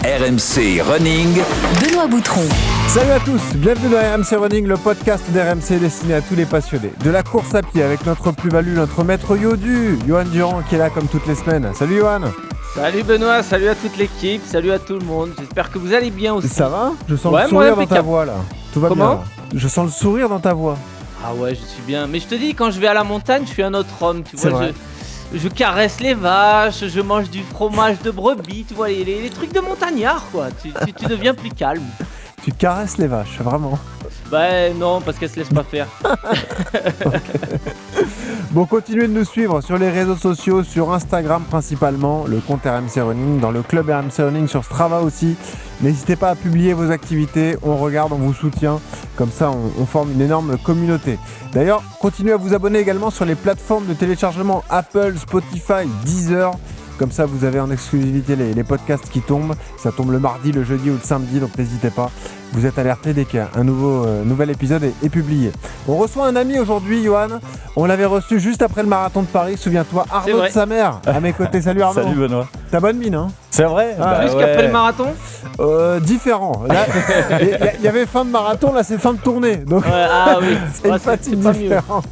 RMC Running, Benoît Boutron. Salut à tous, bienvenue dans RMC Running, le podcast d'RMC destiné à tous les passionnés de la course à pied avec notre plus-value, notre maître Yodu, Johan Durand qui est là comme toutes les semaines. Salut Johan. Salut Benoît, salut à toute l'équipe, salut à tout le monde, j'espère que vous allez bien aussi. Ça va ? Je sens le sourire dans ta voix là. Tout va bien là. Je sens le sourire dans ta voix. Ah ouais, je suis bien, mais je te dis, quand je vais à la montagne, je suis un autre homme, tu vois. Je caresse les vaches, je mange du fromage de brebis, tu vois, les trucs de montagnard quoi, tu deviens plus calme. Tu caresses les vaches, vraiment ? Bah non, parce qu'elles se laissent pas faire. Bon, continuez de nous suivre sur les réseaux sociaux, sur Instagram principalement, le compte RMC Running, dans le club RMC Running, sur Strava aussi. N'hésitez pas à publier vos activités, on regarde, on vous soutient, comme ça on forme une énorme communauté. D'ailleurs, continuez à vous abonner également sur les plateformes de téléchargement Apple, Spotify, Deezer. Comme ça, vous avez en exclusivité les podcasts qui tombent. Ça tombe le mardi, le jeudi ou le samedi, donc n'hésitez pas. Vous êtes alertés dès qu'un nouvel épisode est publié. On reçoit un ami aujourd'hui, Johan. On l'avait reçu juste après le marathon de Paris. Souviens-toi, Arnaud de sa mère, à mes côtés. Salut Arnaud. Salut Benoît. T'as bonne mine, hein ? C'est vrai ? Plus qu'après le marathon ? Différent. Là, il y avait fin de marathon, là c'est fin de tournée. Donc ah oui, c'est une fatigue différente.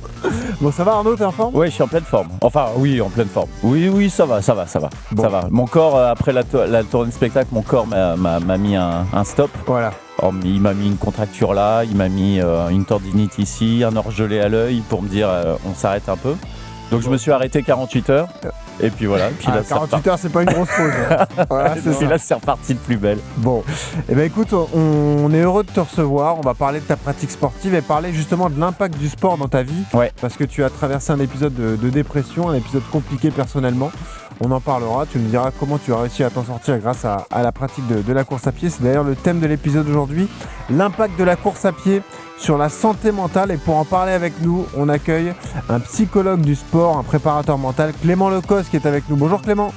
Bon, ça va Arnaud, t'es en forme ? Ouais, je suis en pleine forme. Enfin, oui, en pleine forme. Oui, ça va. Bon. Ça va. Mon corps, après la tournée de spectacle, mon corps m'a mis un stop. Voilà. Il m'a mis une contracture là, il m'a mis une tendinite ici, un orgelet à l'œil pour me dire on s'arrête un peu. Donc je me suis arrêté 48 heures. Et puis voilà. Puis là, 48 heures, c'est pas une grosse pause. Voilà, et là, c'est reparti de plus belle. Bon, eh ben écoute, on est heureux de te recevoir. On va parler de ta pratique sportive et parler justement de l'impact du sport dans ta vie. Ouais. Parce que tu as traversé un épisode de dépression, un épisode compliqué personnellement. On en parlera, tu nous diras comment tu as réussi à t'en sortir grâce à la pratique de la course à pied. C'est d'ailleurs le thème de l'épisode aujourd'hui, l'impact de la course à pied sur la santé mentale. Et pour en parler avec nous, on accueille un psychologue du sport, un préparateur mental, Clément Lecos, qui est avec nous. Bonjour Clément.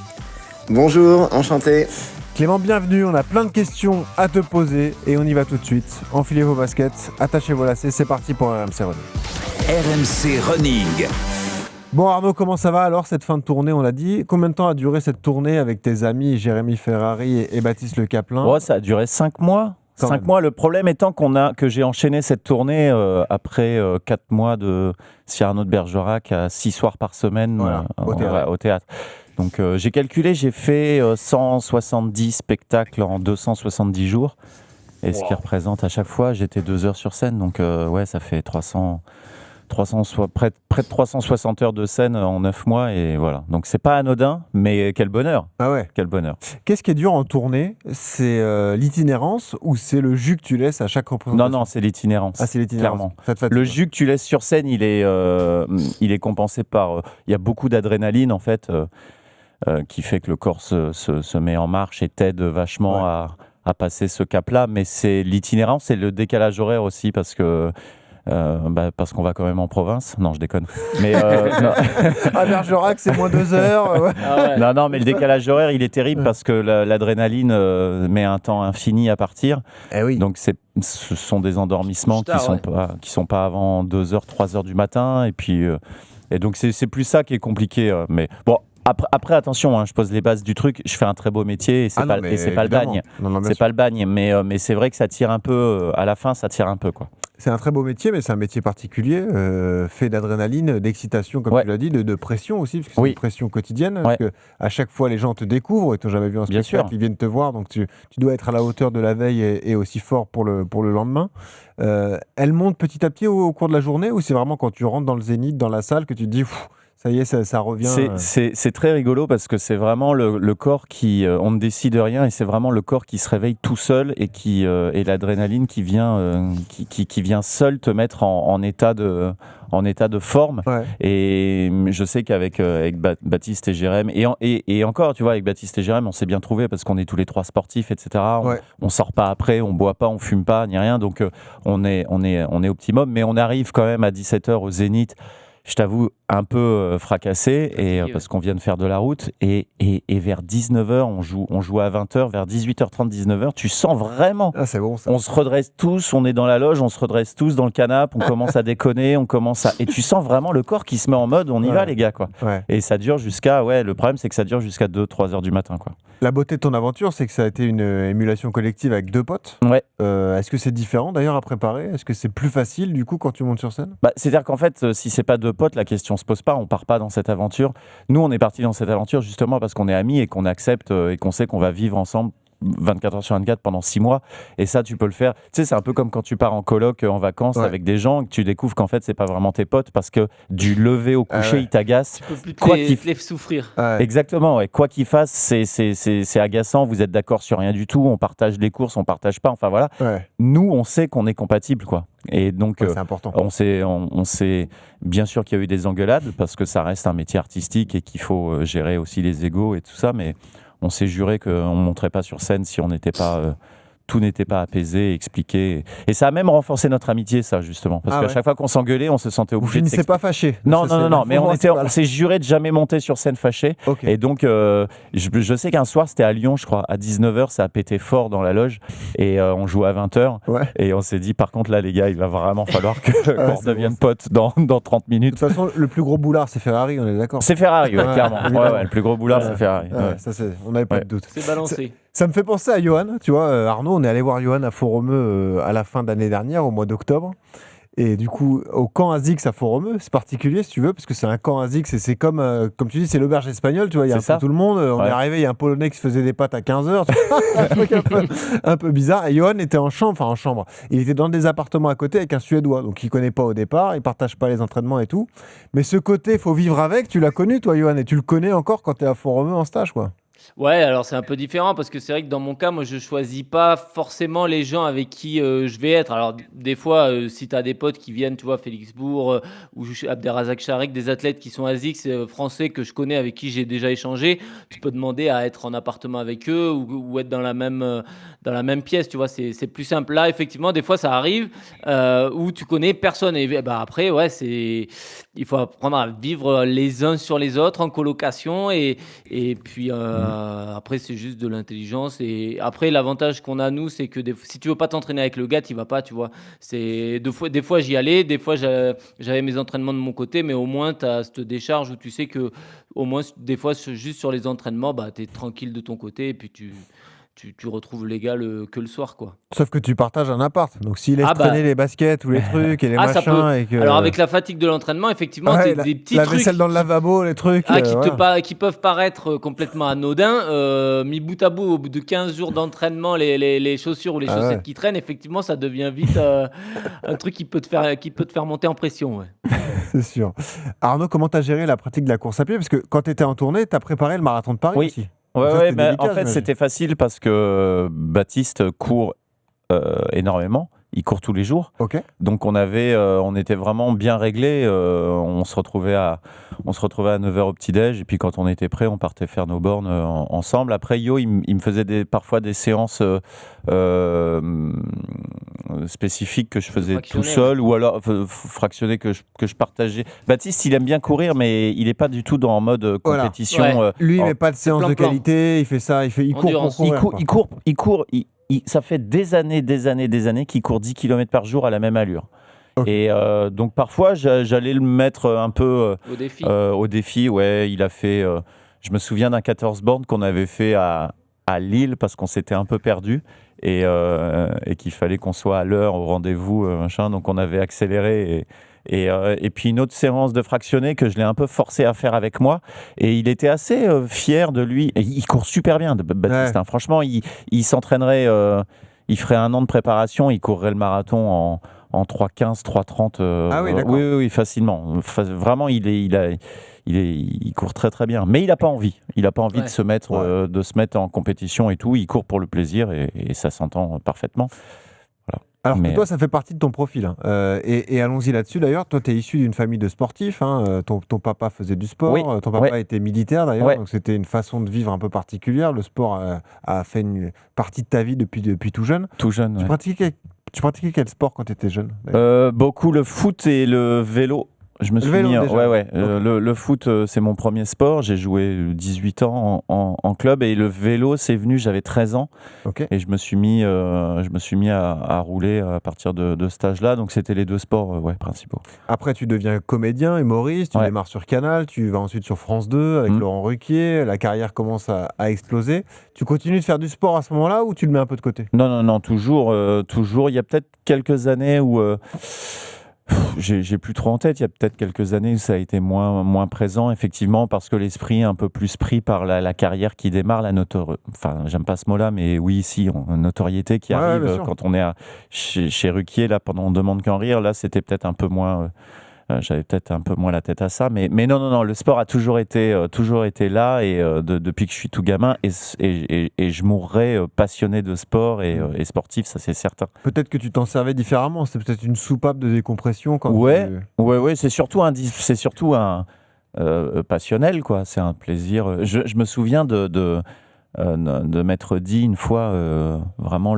Bonjour, enchanté. Clément, bienvenue, on a plein de questions à te poser et on y va tout de suite. Enfilez vos baskets, attachez vos lacets, c'est parti pour RMC Running. RMC Running. Bon Arnaud, comment ça va alors cette fin de tournée, on l'a dit ? Combien de temps a duré cette tournée avec tes amis Jérémy Ferrari et Baptiste Le Caplin ? Ouais, ça a duré 5 mois. 5 mois, le problème étant que j'ai enchaîné cette tournée après 4 mois de Cyrano de Bergerac à 6 soirs par semaine au théâtre. Donc j'ai calculé, j'ai fait 170 spectacles en 270 jours. Et ce qui représente à chaque fois, j'étais 2 heures sur scène. Donc ça fait près de 360 heures de scène en 9 mois et voilà. Donc c'est pas anodin, mais quel bonheur. Ah ouais. Quel bonheur. Qu'est-ce qui est dur en tournée ? C'est l'itinérance ou c'est le jus que tu laisses à chaque représentation ? Non, c'est l'itinérance. Ah, c'est l'itinérance. Clairement. Le jus que tu laisses sur scène, il est compensé par... Il y a beaucoup d'adrénaline en fait qui fait que le corps se met en marche et t'aide vachement à passer ce cap-là. Mais c'est l'itinérance et le décalage horaire aussi parce qu'on va quand même en province. Non, je déconne. Mais à Bergerac, c'est moins 2 heures. Ouais. Ah ouais. Non, mais le décalage horaire, il est terrible parce que l'adrénaline met un temps infini à partir. Eh oui. Donc ce sont des endormissements qui sont pas avant 2h, 3h du matin. Et puis et donc c'est plus ça qui est compliqué. Mais bon. Après, attention, hein, je pose les bases du truc. Je fais un très beau métier et c'est pas le bagne. C'est pas le bagne, mais c'est vrai que ça tire un peu. À la fin, ça tire un peu, quoi. C'est un très beau métier, mais c'est un métier particulier, fait d'adrénaline, d'excitation, comme tu l'as dit, de pression aussi, parce que c'est une pression quotidienne. Parce que à chaque fois, les gens te découvrent, ils t'ont jamais vu un spectacle, ils viennent te voir, donc tu dois être à la hauteur de la veille et aussi fort pour le lendemain. Elle monte petit à petit au cours de la journée, ou c'est vraiment quand tu rentres dans le zénith, dans la salle, que tu te dis... Ça y est, ça revient. C'est très rigolo parce que c'est vraiment le corps qui... on ne décide rien et c'est vraiment le corps qui se réveille tout seul et l'adrénaline qui vient seul te mettre en état de forme. Ouais. Et je sais qu'avec Baptiste et Jérém, et encore, tu vois, avec Baptiste et Jérém, on s'est bien trouvé parce qu'on est tous les 3 sportifs, etc. On sort pas après, on boit pas, on fume pas, ni rien. Donc on est optimum, mais on arrive quand même à 17h au Zénith. Je t'avoue, un peu fracassé Fatigué, parce qu'on vient de faire de la route et vers 19h, on joue à 20h, vers 18h30, 19h, tu sens vraiment. Ah, c'est bon ça. On se redresse tous, on est dans la loge, on se redresse tous dans le canapé, on commence à déconner, et tu sens vraiment le corps qui se met en mode on y va les gars quoi. Ouais. Et ça dure jusqu'à le problème c'est que ça dure jusqu'à 2-3 heures du matin quoi. La beauté de ton aventure, c'est que ça a été une émulation collective avec 2 potes. Ouais. Est-ce que c'est différent d'ailleurs à préparer ? Est-ce que c'est plus facile du coup quand tu montes sur scène ? C'est-à-dire qu'en fait, si c'est pas 2 potes, la question se pose pas, on part pas dans cette aventure. Nous, on est parti dans cette aventure justement parce qu'on est amis et qu'on accepte et qu'on sait qu'on va vivre ensemble 24 heures sur 24 pendant 6 mois. Et ça, tu peux le faire. Tu sais, c'est un peu comme quand tu pars en coloc, en vacances avec des gens et que tu découvres qu'en fait, c'est pas vraiment tes potes parce que du lever au coucher, ils t'agacent. Tu peux plus Quoi te les souffrir. Exactement, ouais. Quoi qu'il fasse, c'est agaçant. Vous êtes d'accord sur rien du tout. On partage les courses, on partage pas. Enfin voilà. Ouais. Nous, on sait qu'on est compatibles, quoi. Et donc, C'est important. on sait bien sûr qu'il y a eu des engueulades parce que ça reste un métier artistique et qu'il faut gérer aussi les égos et tout ça. Mais on s'est juré qu'on ne monterait pas sur scène si on n'était pas tout n'était pas apaisé, expliqué. Et ça a même renforcé notre amitié, ça, justement. Parce qu'à chaque fois qu'on s'engueulait, on se sentait obligé de s'expliquer. Vous finissez pas fâchés. Non, mais on s'est juré de jamais monter sur scène fâché. Okay. Et donc, je sais qu'un soir, c'était à Lyon, je crois, à 19h, ça a pété fort dans la loge. Et on jouait à 20h. Ouais. Et on s'est dit, par contre, là, les gars, il va vraiment falloir qu'on redevienne potes dans 30 minutes. De toute façon, le plus gros boulard, c'est Ferrari, on est d'accord ? C'est Ferrari, clairement. Le plus gros boulard, c'est Ferrari. Ça, on n'avait pas de doute. C'est balancé. Ça me fait penser à Johan, tu vois, Arnaud, on est allé voir Johan à Font-Romeu à la fin de l'année dernière, au mois d'octobre. Et du coup, au camp Azix à Font-Romeu, c'est particulier si tu veux, parce que c'est un camp Azix et c'est comme tu dis, c'est l'auberge espagnole, tu vois, il y a un peu tout le monde. On est arrivé, il y a un Polonais qui se faisait des pâtes à 15h, un truc un peu bizarre. Et Johan était en chambre. Il était dans des appartements à côté avec un Suédois, donc il connaît pas au départ, il partage pas les entraînements et tout. Mais ce côté, faut vivre avec, tu l'as connu toi, Johan, et tu le connais encore quand tu es à Font-Romeu en stage, quoi. Ouais, alors c'est un peu différent parce que c'est vrai que dans mon cas, moi je choisis pas forcément les gens avec qui je vais être. Alors des fois, si tu as des potes qui viennent, tu vois, Félix Bourg ou Abderrazak Charik, des athlètes qui sont ASICS français que je connais, avec qui j'ai déjà échangé, tu peux demander à être en appartement avec eux ou être dans la même pièce, tu vois, c'est plus simple. Là, effectivement, des fois ça arrive où tu connais personne et après, ouais, il faut apprendre à vivre les uns sur les autres en colocation et puis après c'est juste de l'intelligence. Et après l'avantage qu'on a nous, c'est que si tu veux pas t'entraîner avec le gars, tu vas pas, tu vois. C'est des fois j'y allais, des fois j'avais mes entraînements de mon côté, mais au moins tu as cette décharge où tu sais que au moins des fois juste sur les entraînements, tu es tranquille de ton côté et puis tu retrouves les gars que le soir, quoi. Sauf que tu partages un appart, donc s'il laisse traîner les baskets ou les trucs et les machins et que... Alors avec la fatigue de l'entraînement, effectivement, des petits la trucs... vaisselle dans le lavabo, les trucs... qui peuvent paraître complètement anodins, mis bout à bout, au bout de 15 jours d'entraînement, les chaussures ou les chaussettes qui traînent, effectivement, ça devient vite un truc qui peut te faire monter en pression. Ouais. C'est sûr. Arnaud, comment t'as géré la pratique de la course à pied ? Parce que quand t'étais en tournée, t'as préparé le marathon de Paris aussi. Ouais, mais en fait, c'était facile parce que Baptiste court énormément. Il court tous les jours. Okay. Donc, on était vraiment bien réglés. On se retrouvait à 9h au petit-déj. Et puis, quand on était prêt, on partait faire nos bornes ensemble. Après, il me faisait parfois des séances spécifiques que je faisais tout seul ou alors fractionnées que je partageais. Baptiste, il aime bien courir, mais il n'est pas du tout dans mode compétition. Ouais. Lui, il met pas de séance de qualité. Il fait ça. Il court pour courir. Il court. Ça fait des années qu'il court 10 km par jour à la même allure. Okay. Et donc parfois, j'allais le mettre un peu au défi. Ouais, il a fait... je me souviens d'un 14 bornes qu'on avait fait à Lille parce qu'on s'était un peu perdu et qu'il fallait qu'on soit à l'heure au rendez-vous. Donc on avait accéléré et puis une autre séance de fractionné que je l'ai un peu forcé à faire avec moi et il était assez fier de lui et il court super bien Baptiste, hein. Franchement il s'entraînerait il ferait 1 an de préparation, il courrait le marathon en 3,15, 3,30 ah oui, d'accord. Oui, facilement. Vraiment il court très très bien, mais il n'a pas envie de se mettre en compétition et tout, il court pour le plaisir et ça s'entend parfaitement. Alors que toi, ça fait partie de ton profil. Hein. Et allons-y là-dessus d'ailleurs. Toi, tu es issu d'une famille de sportifs. Hein. Ton papa faisait du sport. Oui. Ton papa était militaire d'ailleurs. Oui. Donc c'était une façon de vivre un peu particulière. Le sport a fait une partie de ta vie depuis tout jeune. Tout jeune, Tu pratiquais quel sport quand tu étais jeune ? Beaucoup le foot et le vélo. Je me suis vélo, mis, déjà. ouais. Le foot, c'est mon premier sport. J'ai joué 18 ans en club et le vélo, c'est venu, j'avais 13 ans. Ok. Et je me suis mis à rouler à partir de cet âge-là. Donc, c'était les deux sports principaux. Après, tu deviens comédien, humoriste, tu Ouais. démarres sur Canal, tu vas ensuite sur France 2 avec Laurent Ruquier, la carrière commence à exploser. Tu continues de faire du sport à ce moment-là ou tu le mets un peu de côté ? Non, toujours. Il y a peut-être quelques années où... j'ai plus trop en tête. Il y a peut-être quelques années où ça a été moins présent, effectivement, parce que l'esprit est un peu plus pris par la carrière qui démarre, enfin, j'aime pas ce mot-là, mais oui, notoriété qui arrive bien sûr. quand on est chez Ruquier, là, pendant On demande qu'en rire, là, c'était peut-être un peu moins... j'avais peut-être un peu moins la tête à ça, mais non, le sport a toujours été là et depuis que je suis tout gamin et je mourrai passionné de sport et sportif, ça c'est certain. Peut-être que tu t'en servais différemment, c'était peut-être une soupape de décompression quand Ouais, c'est surtout un passionnel, quoi. C'est un plaisir. Je me souviens de m'être dit une fois vraiment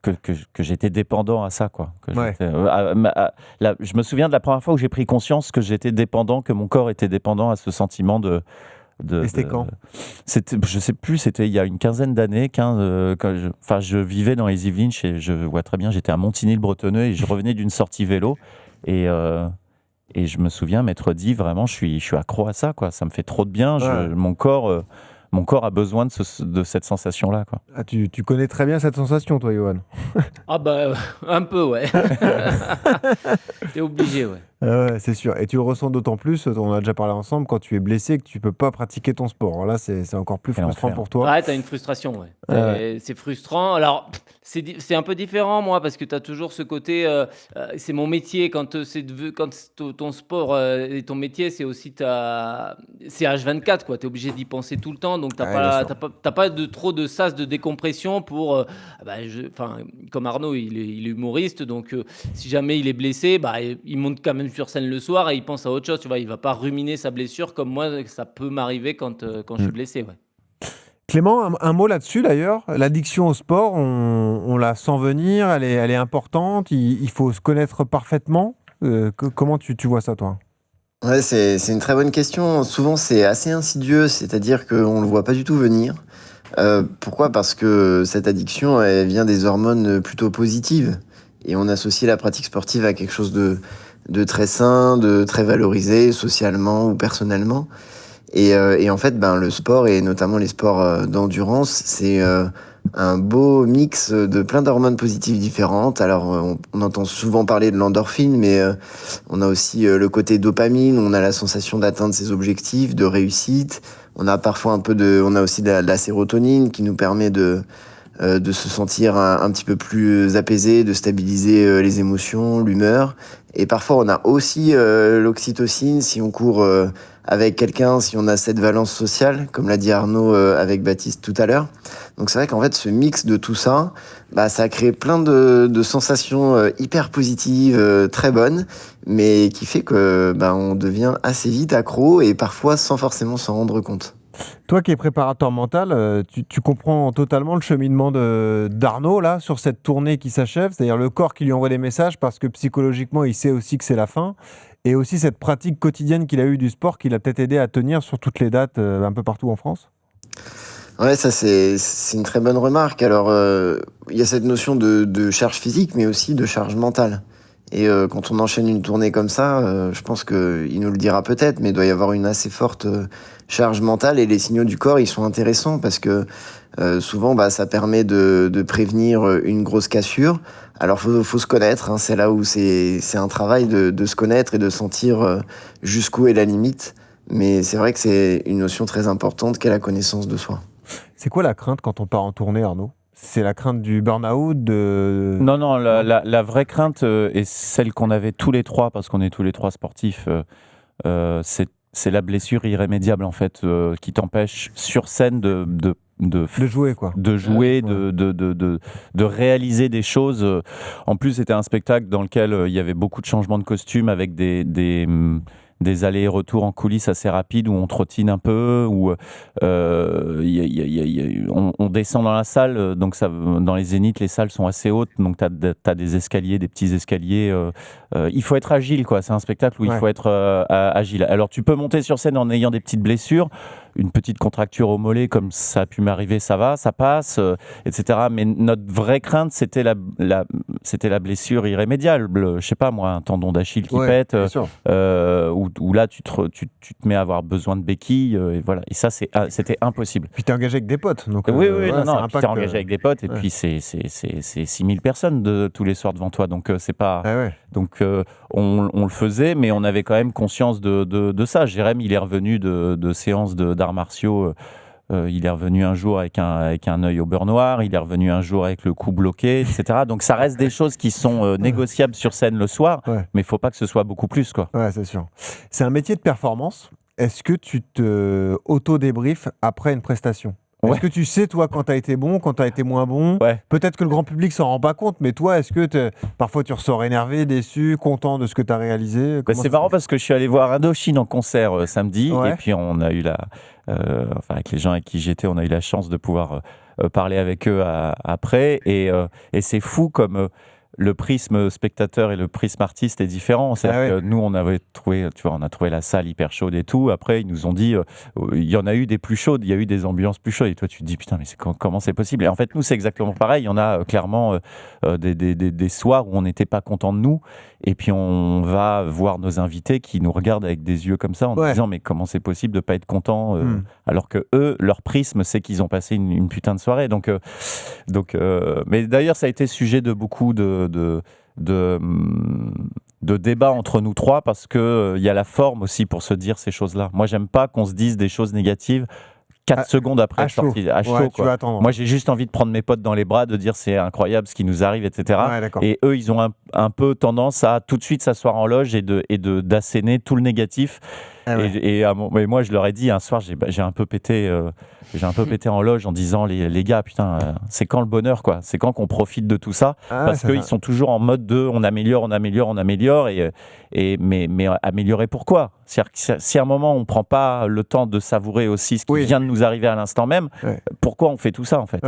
que j'étais dépendant à ça, quoi. Je me souviens de la première fois où j'ai pris conscience que j'étais dépendant, que mon corps était dépendant à ce sentiment de Et c'était quand ? Je sais plus, c'était il y a une quinzaine d'années, quand je vivais dans les Yvelines, je vois très bien, j'étais à Montigny-le-Bretonneux et je revenais d'une sortie vélo et je me souviens m'être dit vraiment, je suis accro à ça, quoi. Ça me fait trop de bien, mon corps a besoin de cette sensation-là, quoi. Ah, tu connais très bien cette sensation, toi, Johan. Ah bah, un peu, ouais. T'es obligé, ouais. Ouais, c'est sûr. Et tu le ressens d'autant plus, on a déjà parlé ensemble, quand tu es blessé et que tu peux pas pratiquer ton sport. Alors là, c'est encore plus Quel frustrant enfer. pour toi. Ouais, t'as une frustration, ouais. C'est frustrant. Alors, c'est un peu différent, moi, parce que t'as toujours ce côté, c'est mon métier. Quand ton sport est ton métier, c'est aussi c'est H24, quoi. T'es obligé d'y penser tout le temps, donc t'as pas trop de sas de décompression pour, comme Arnaud, il est humoriste, donc si jamais il est blessé, il monte quand même sur scène le soir et il pense à autre chose, tu vois. Il va pas ruminer sa blessure comme moi, ça peut m'arriver quand je suis blessé, ouais. Clément, un mot là-dessus d'ailleurs. L'addiction au sport, on la sent venir, elle est importante, il faut se connaître parfaitement. Comment tu vois ça, toi ? Ouais, c'est une très bonne question. Souvent, c'est assez insidieux, c'est-à-dire qu'on ne le voit pas du tout venir. Pourquoi ? Parce que cette addiction, elle vient des hormones plutôt positives. Et on associe la pratique sportive à quelque chose de très sain, de très valorisé, socialement ou personnellement. Et en fait, le sport, et notamment les sports d'endurance, c'est un beau mix de plein d'hormones positives différentes. Alors, on entend souvent parler de l'endorphine, mais on a aussi le côté dopamine, on a la sensation d'atteindre ses objectifs, de réussite. On a parfois on a aussi de la sérotonine qui nous permet de se sentir un petit peu plus apaisé, de stabiliser les émotions, l'humeur. Et parfois, on a aussi l'oxytocine si on court avec quelqu'un, si on a cette valence sociale, comme l'a dit Arnaud avec Baptiste tout à l'heure. Donc c'est vrai qu'en fait, ce mix de tout ça, ça a créé plein de sensations hyper positives, très bonnes, mais qui fait que on devient assez vite accro et parfois sans forcément s'en rendre compte. Toi qui es préparateur mental, tu comprends totalement le cheminement d'Arnaud là, sur cette tournée qui s'achève, c'est-à-dire le corps qui lui envoie des messages parce que psychologiquement il sait aussi que c'est la fin, et aussi cette pratique quotidienne qu'il a eue du sport qui l'a peut-être aidé à tenir sur toutes les dates un peu partout en France. Ouais, ça c'est une très bonne remarque. Alors, il y a cette notion de charge physique, mais aussi de charge mentale. Et quand on enchaîne une tournée comme ça, je pense qu'il nous le dira peut-être, mais il doit y avoir une assez forte charge mentale, et les signaux du corps, ils sont intéressants parce que souvent, ça permet de prévenir une grosse cassure. Alors, faut se connaître, hein, c'est là où c'est un travail de se connaître et de sentir jusqu'où est la limite. Mais c'est vrai que c'est une notion très importante qu'est la connaissance de soi. C'est quoi la crainte quand on part en tournée, Arnaud ? C'est la crainte du burn-out Non, la vraie crainte, et celle qu'on avait tous les trois, parce qu'on est tous les trois sportifs, c'est la blessure irrémédiable, en fait, qui t'empêche sur scène de jouer, quoi. De jouer, de réaliser des choses. En plus, c'était un spectacle dans lequel il y avait beaucoup de changements de costumes avec des des allers-retours en coulisses assez rapides où on trottine un peu, où on descend dans la salle. Donc dans les zéniths, les salles sont assez hautes, donc t'as des escaliers, des petits escaliers. Il faut être agile, quoi. C'est un spectacle où il faut être agile. Alors tu peux monter sur scène en ayant des petites blessures, une petite contracture au mollet, comme ça a pu m'arriver, ça va, ça passe, etc. Mais notre vraie crainte, c'était la blessure irrémédiable. Je sais pas moi, un tendon d'Achille qui pète, où là tu te mets à avoir besoin de béquilles, et voilà. Et ça, c'était impossible. Puis t'es engagé avec des potes, donc. Oui, puis t'es engagé avec des potes, et puis c'est 6000 personnes tous les soirs devant toi, donc c'est pas. Donc on le faisait, mais on avait quand même conscience de ça. Jérém, il est revenu de séances d'arts martiaux. Il est revenu un jour avec un œil au beurre noir, il est revenu un jour avec le cou bloqué, etc. Donc ça reste des choses qui sont négociables sur scène le soir, mais il faut pas que ce soit beaucoup plus, quoi. Ouais, c'est sûr. C'est un métier de performance. Est-ce que tu te auto-débriefes après une prestation ? Est-ce que tu sais, toi, quand tu as été bon, quand tu as été moins bon ? Peut-être que le grand public s'en rend pas compte, mais toi, est-ce que parfois tu ressors énervé, déçu, content de ce que tu as réalisé ? C'est marrant parce que je suis allé voir Indochine en concert samedi, et puis on a eu avec les gens avec qui j'étais, on a eu la chance de pouvoir parler avec eux après, et c'est fou comme le prisme spectateur et le prisme artiste est différent. C'est-à-dire que nous, on a trouvé la salle hyper chaude et tout. Après, ils nous ont dit, il y en a eu des plus chaudes, il y a eu des ambiances plus chaudes. Et toi, tu te dis, putain, mais comment c'est possible ? Et en fait, nous, c'est exactement pareil. Il y en a clairement des soirs où on n'était pas content de nous. Et puis, on va voir nos invités qui nous regardent avec des yeux comme ça en disant, mais comment c'est possible de ne pas être content alors que eux, leur prisme, c'est qu'ils ont passé une putain de soirée. Donc, mais d'ailleurs, ça a été sujet de beaucoup de débats entre nous trois, parce que il y a la forme aussi pour se dire ces choses-là. Moi, j'aime pas qu'on se dise des choses négatives 4 secondes après être sorti à chaud. Tu vas attendre. Moi, j'ai juste envie de prendre mes potes dans les bras, de dire c'est incroyable ce qui nous arrive, etc. Et eux, ils ont un peu tendance à tout de suite s'asseoir en loge et d'asséner tout le négatif. Et moi, je leur ai dit un soir, j'ai un peu pété en loge en disant les gars, putain, c'est quand le bonheur, quoi ? C'est quand qu'on profite de tout ça ? Parce qu'ils sont toujours en mode de on améliore, mais améliorer pourquoi ? C'est-à-dire que si à un moment on prend pas le temps de savourer aussi ce qui vient de nous arriver à l'instant même, pourquoi on fait tout ça en fait ?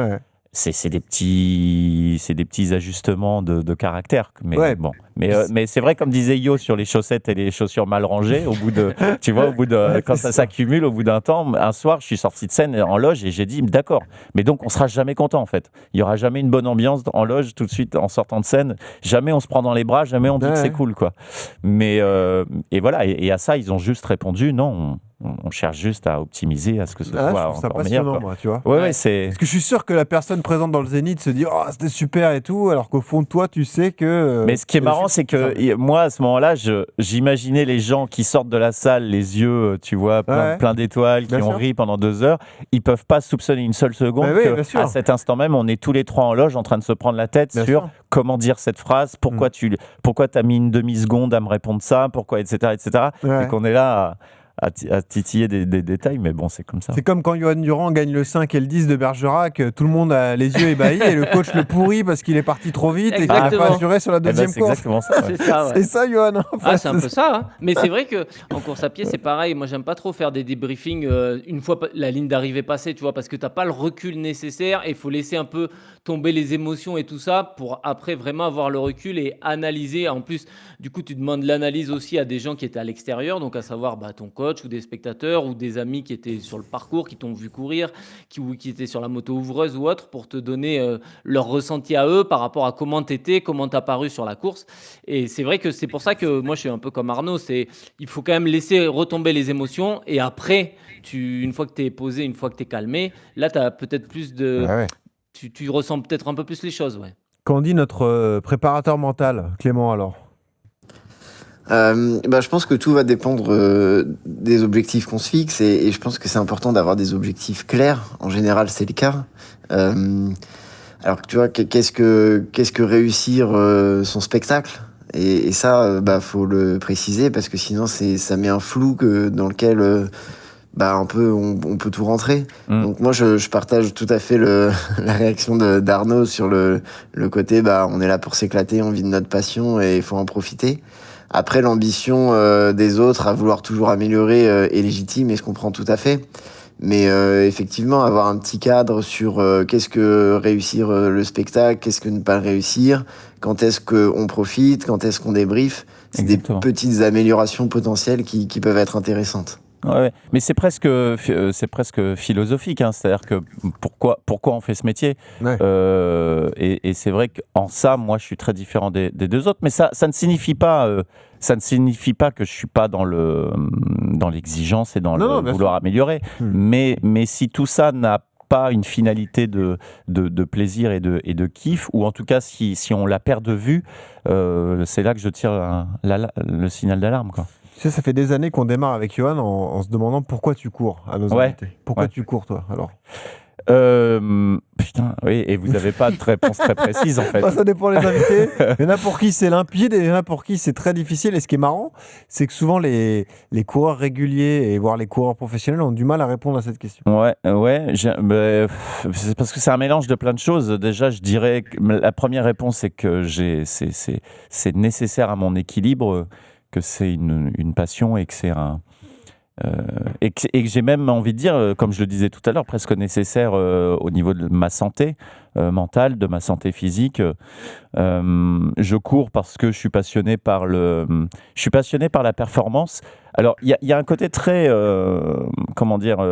C'est des petits ajustements de caractère, mais bon. Mais c'est vrai, comme disait Yo sur les chaussettes et les chaussures mal rangées, quand ça s'accumule, au bout d'un temps, un soir, je suis sorti de scène en loge et j'ai dit d'accord. Mais donc, on sera jamais content en fait. Il y aura jamais une bonne ambiance en loge tout de suite en sortant de scène. Jamais on se prend dans les bras, jamais on dit que c'est cool, quoi. Mais et voilà. Et à ça, ils ont juste répondu non. On cherche juste à optimiser, à ce que ce soit encore meilleur. Moi, tu vois. C'est... Parce que je suis sûr que la personne présente dans le Zénith se dit « Oh, c'était super et tout », alors qu'au fond de toi, tu sais que... Mais ce qui est marrant, c'est que moi, à ce moment-là, j'imaginais les gens qui sortent de la salle, les yeux, tu vois, plein d'étoiles, qui ont ri pendant 2 heures. Ils peuvent pas soupçonner une seule seconde qu'à cet instant même, on est tous les trois en loge en train de se prendre la tête sur comment dire cette phrase, pourquoi t'as mis une demi-seconde à me répondre ça, pourquoi, etc. Et qu'on est là à titiller des détails, mais bon, c'est comme ça. C'est comme quand Johan Durand gagne le 5 et le 10 de Bergerac, tout le monde a les yeux ébahis et le coach le pourrit parce qu'il est parti trop vite et qu'il n'a pas assuré sur la deuxième course. C'est exactement ça. C'est ça, Johan. C'est un peu ça. Hein. Mais c'est vrai qu'en course à pied, c'est pareil. Moi, j'aime pas trop faire des débriefings une fois la ligne d'arrivée passée, tu vois, parce que t'as pas le recul nécessaire et il faut laisser un peu tomber les émotions et tout ça pour après vraiment avoir le recul et analyser. En plus, du coup, tu demandes l'analyse aussi à des gens qui étaient à l'extérieur, donc à savoir ton coach ou des spectateurs ou des amis qui étaient sur le parcours, qui t'ont vu courir, qui étaient sur la moto ouvreuse ou autre, pour te donner leur ressenti à eux par rapport à comment t'étais, comment t'as paru sur la course. Et c'est vrai que c'est pour ça que moi je suis un peu comme Arnaud, il faut quand même laisser retomber les émotions et après, une fois que t'es posé, une fois que t'es calmé, là t'as peut-être plus de... Tu ressens peut-être un peu plus les choses, Qu'en dit notre préparateur mental, Clément, alors ? Je pense que tout va dépendre des objectifs qu'on se fixe et je pense que c'est important d'avoir des objectifs clairs. En général, c'est le cas. Alors que tu vois, qu'est-ce que réussir son spectacle ? Et ça, faut le préciser parce que sinon ça met un flou dans lequel on peut tout rentrer. Donc moi je partage tout à fait la réaction d'Arnaud sur le côté on est là pour s'éclater, on vit de notre passion et il faut en profiter. Après, l'ambition des autres à vouloir toujours améliorer est légitime et je comprends tout à fait. Mais effectivement, avoir un petit cadre sur qu'est-ce que réussir le spectacle, qu'est-ce que ne pas le réussir, quand est-ce qu'on profite, quand est-ce qu'on débriefe, c'est Exactement. des petites améliorations potentielles qui peuvent être intéressantes. Ouais, mais c'est presque philosophique, hein. C'est-à-dire que pourquoi on fait ce métier, Ouais. et c'est vrai qu'en ça, moi, je suis très différent des deux autres, mais ça ne signifie pas que je suis pas dans l'exigence et dans Non, le bien vouloir améliorer. Mais si tout ça n'a pas une finalité de plaisir et de kiff, ou en tout cas si on la perd de vue, c'est là que je tire le signal d'alarme, quoi. Tu sais, ça fait des années qu'on démarre avec Johan en se demandant pourquoi tu cours à nos invités. Pourquoi tu cours, toi, alors? Putain, oui, et vous n'avez pas de réponse très précise, en fait. Ça dépend des invités. Il y en a pour qui c'est limpide et il y en a pour qui c'est très difficile. Et ce qui est marrant, c'est que souvent les coureurs réguliers et voire les coureurs professionnels ont du mal à répondre à cette question. Ouais, c'est parce que c'est un mélange de plein de choses. Déjà, je dirais que la première réponse, c'est que c'est nécessaire à mon équilibre, que c'est une passion et que c'est et que j'ai même envie de dire, comme je le disais tout à l'heure, presque nécessaire au niveau de ma santé mentale, de ma santé physique. Je cours parce que je suis passionné par la performance. Alors, il y a un côté très, comment dire,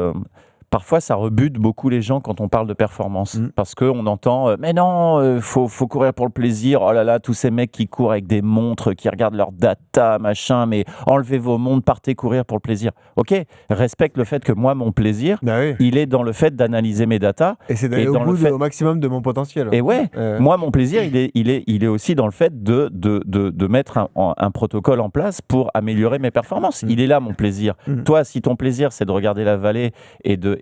parfois, ça rebute beaucoup les gens quand on parle de performance. Parce qu'on entend mais non, faut courir pour le plaisir. Oh là là, tous ces mecs qui courent avec des montres, qui regardent leurs data, machin, mais enlevez vos montres, partez courir pour le plaisir. Ok, respecte le fait que moi, mon plaisir, il est dans le fait d'analyser mes datas. Et c'est d'aller au maximum de mon potentiel. Et moi, mon plaisir, il est aussi dans le fait de mettre un protocole en place pour améliorer mes performances. Il est là, mon plaisir. Toi, si ton plaisir, c'est de regarder la vallée et de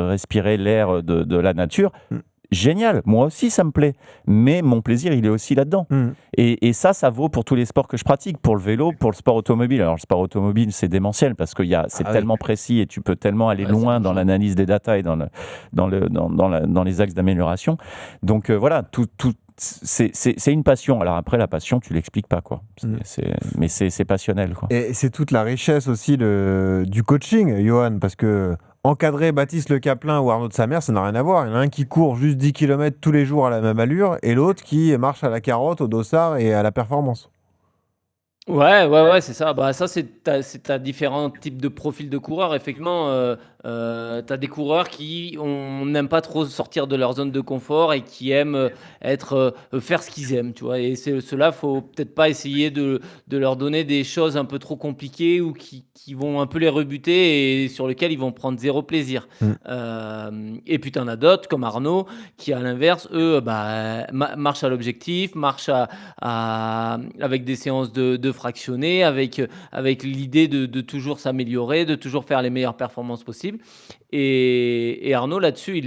respirer l'air de la nature, génial, moi aussi ça me plaît, mais mon plaisir il est aussi là-dedans. Et ça vaut pour tous les sports que je pratique, pour le vélo, pour le sport automobile. Alors le sport automobile c'est démentiel parce que c'est tellement précis et tu peux tellement aller loin dans l'analyse des datas et dans les axes d'amélioration. Donc voilà, c'est une passion. Alors après, la passion, tu l'expliques pas, quoi. Mais c'est passionnel, quoi. Et c'est toute la richesse aussi du coaching, Johan, parce que encadrer Baptiste Le Caplin ou Arnaud de Samer, ça n'a rien à voir. Il y en a un qui court juste 10 km tous les jours à la même allure et l'autre qui marche à la carotte, au dossard et à la performance. Ouais, c'est ça. Bah, ça, t'as différents types de profils de coureurs. Effectivement, t'as des coureurs qui n'aiment pas trop sortir de leur zone de confort et qui aiment faire ce qu'ils aiment, tu vois. Et ceux-là, faut peut-être pas essayer de leur donner des choses un peu trop compliquées ou qui vont un peu les rebuter et sur lesquelles ils vont prendre zéro plaisir. Et puis t'en as d'autres comme Arnaud qui, à l'inverse, eux, marchent à l'objectif, marchent avec des séances de fractionner, avec l'idée de toujours s'améliorer, de toujours faire les meilleures performances possibles. Et Arnaud, là-dessus,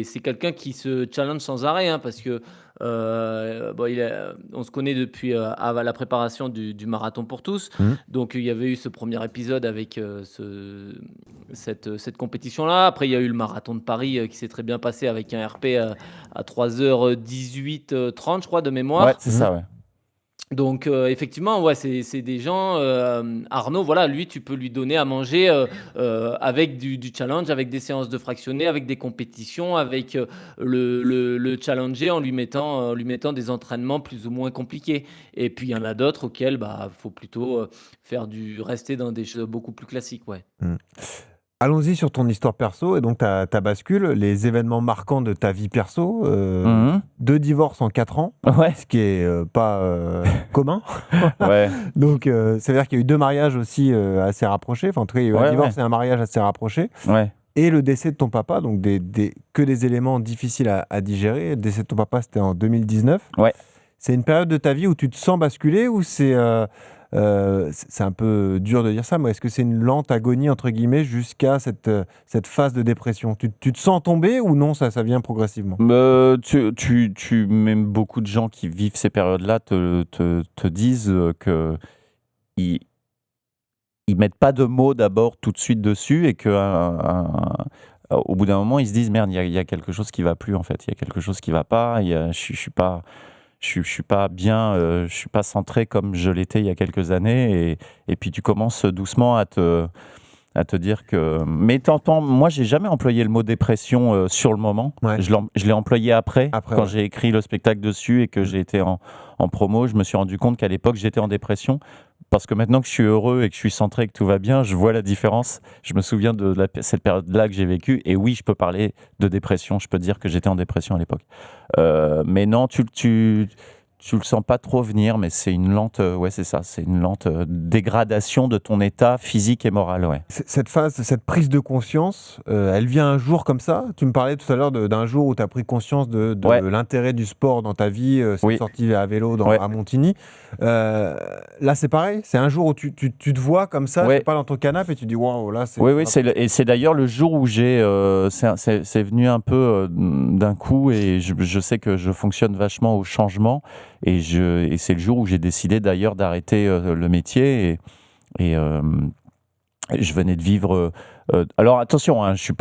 c'est quelqu'un qui se challenge sans arrêt, hein, parce que on se connaît depuis la préparation du marathon pour tous. Donc, il y avait eu ce premier épisode avec cette compétition-là. Après, il y a eu le marathon de Paris qui s'est très bien passé avec un RP à 3h18-30, je crois, de mémoire. Ouais, c'est ça, ouais. Donc effectivement, ouais, c'est des gens. Arnaud, voilà, lui, tu peux lui donner à manger avec du challenge, avec des séances de fractionné, avec des compétitions, avec le challenger en lui mettant des entraînements plus ou moins compliqués. Et puis il y en a d'autres auxquels faut plutôt rester dans des choses beaucoup plus classiques, ouais. Allons-y sur ton histoire perso et donc ta bascule, les événements marquants de ta vie perso, 2 divorces en 4 ans, ce qui est pas commun. Donc ça veut dire qu'il y a eu 2 mariages aussi assez rapprochés, enfin en tout cas il y a eu un divorce et un mariage assez rapprochés. Et le décès de ton papa, donc que des éléments difficiles à digérer. Le décès de ton papa, c'était en 2019. C'est une période de ta vie où tu te sens basculer ou c'est un peu dur de dire ça, mais est-ce que c'est une lente agonie, entre guillemets, jusqu'à cette phase de dépression? Tu te sens tomber ou non, ça vient progressivement? Même beaucoup de gens qui vivent ces périodes-là te disent que ils mettent pas de mots d'abord tout de suite dessus et que au bout d'un moment, ils se disent merde, il y a quelque chose qui va plus en fait, il y a quelque chose qui va pas, je je suis pas bien, je suis pas centré comme je l'étais il y a quelques années, et puis tu commences doucement à te dire que... Mais moi, j'ai jamais employé le mot dépression sur le moment. Ouais. Je l'ai employé après quand ouais. j'ai écrit le spectacle dessus et que j'ai été en promo. Je me suis rendu compte qu'à l'époque, j'étais en dépression. Parce que maintenant que je suis heureux et que je suis centré et que tout va bien, je vois la différence. Je me souviens de cette période-là que j'ai vécue. Et oui, je peux parler de dépression. Je peux dire que j'étais en dépression à l'époque. Mais non, tu le sens pas trop venir, mais c'est une lente, c'est ça, c'est une lente dégradation de ton état physique et moral, ouais. Cette phase, cette prise de conscience, elle vient un jour comme ça. Tu me parlais tout à l'heure d'un jour où tu as pris conscience de l'intérêt du sport dans ta vie, cette sortie à vélo à Montigny. Là, c'est pareil. C'est un jour où tu te vois comme ça, tu pas dans ton canapé et tu dis waouh, là, c'est. Oui, et c'est d'ailleurs le jour où c'est venu un peu d'un coup, et je sais que je fonctionne vachement au changement. Et c'est le jour où j'ai décidé d'ailleurs d'arrêter le métier, et je venais de vivre. Alors attention, hein, je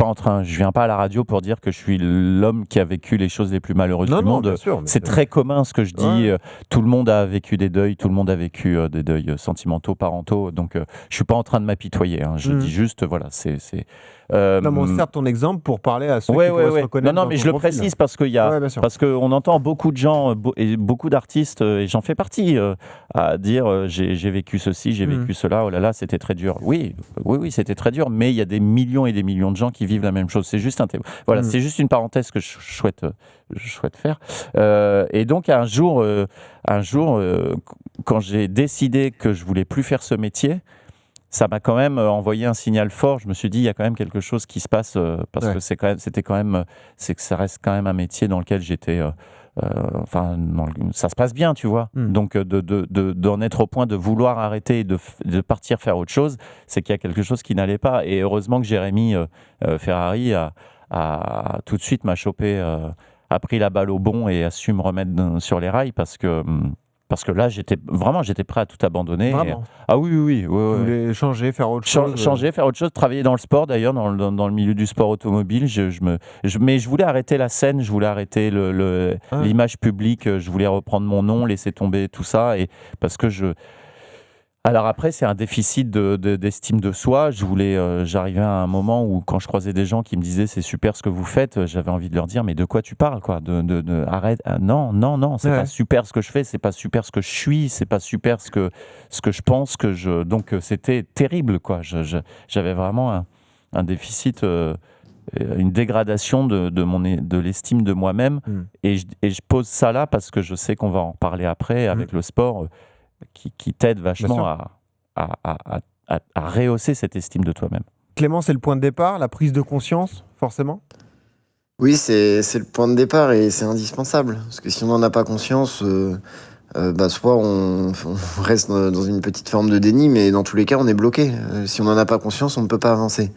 viens pas à la radio pour dire que je suis l'homme qui a vécu les choses les plus malheureuses du monde. Bien sûr, c'est très commun ce que je dis. Tout le monde a vécu des deuils, tout le monde a vécu des deuils sentimentaux, parentaux. Donc je suis pas en train de m'apitoyer. Hein, je dis juste, voilà, c'est. Non, mais on sert ton exemple pour parler à ceux qui pourraient se reconnaître. Non, mais je le précise parce qu'on entend beaucoup de gens et beaucoup d'artistes, et j'en fais partie, à dire j'ai vécu ceci, j'ai vécu cela, oh là là, c'était très dur. Oui, c'était très dur, mais il y a des millions et des millions de gens qui vivent la même chose. C'est juste c'est juste une parenthèse que je souhaite faire. Et donc un jour, quand j'ai décidé que je voulais plus faire ce métier, ça m'a quand même envoyé un signal fort. Je me suis dit, il y a quand même quelque chose qui se passe, parce que c'est que ça reste quand même un métier dans lequel j'étais. Ça se passe bien, tu vois. Donc, d'en être au point de vouloir arrêter et de partir faire autre chose, c'est qu'il y a quelque chose qui n'allait pas. Et heureusement que Jérémy Ferrari a tout de suite m'a chopé, a pris la balle au bond et a su me remettre sur les rails, parce que là, j'étais prêt à tout abandonner. Vraiment. Ah oui. Tu voulais changer, faire autre chose. Faire autre chose, travailler dans le sport d'ailleurs, dans le milieu du sport automobile. Mais je voulais arrêter la scène, je voulais arrêter l'image publique, je voulais reprendre mon nom, laisser tomber tout ça, et parce que Alors après, c'est un déficit d'estime de soi. J'arrivais à un moment où, quand je croisais des gens qui me disaient c'est super ce que vous faites, j'avais envie de leur dire mais de quoi tu parles, quoi, arrête. Non, c'est pas super ce que je fais, c'est pas super ce que je suis, c'est pas super ce que je pense donc c'était terrible, quoi. J'avais vraiment un déficit, une dégradation de l'estime de moi-même, et je pose ça là parce que je sais qu'on va en parler après avec le sport. Qui t'aide vachement à rehausser cette estime de toi-même. Clément, c'est le point de départ, la prise de conscience, forcément ? Oui, c'est le point de départ et c'est indispensable. Parce que si on n'en a pas conscience, soit on reste dans une petite forme de déni, mais dans tous les cas, on est bloqué. Si on n'en a pas conscience, on ne peut pas avancer.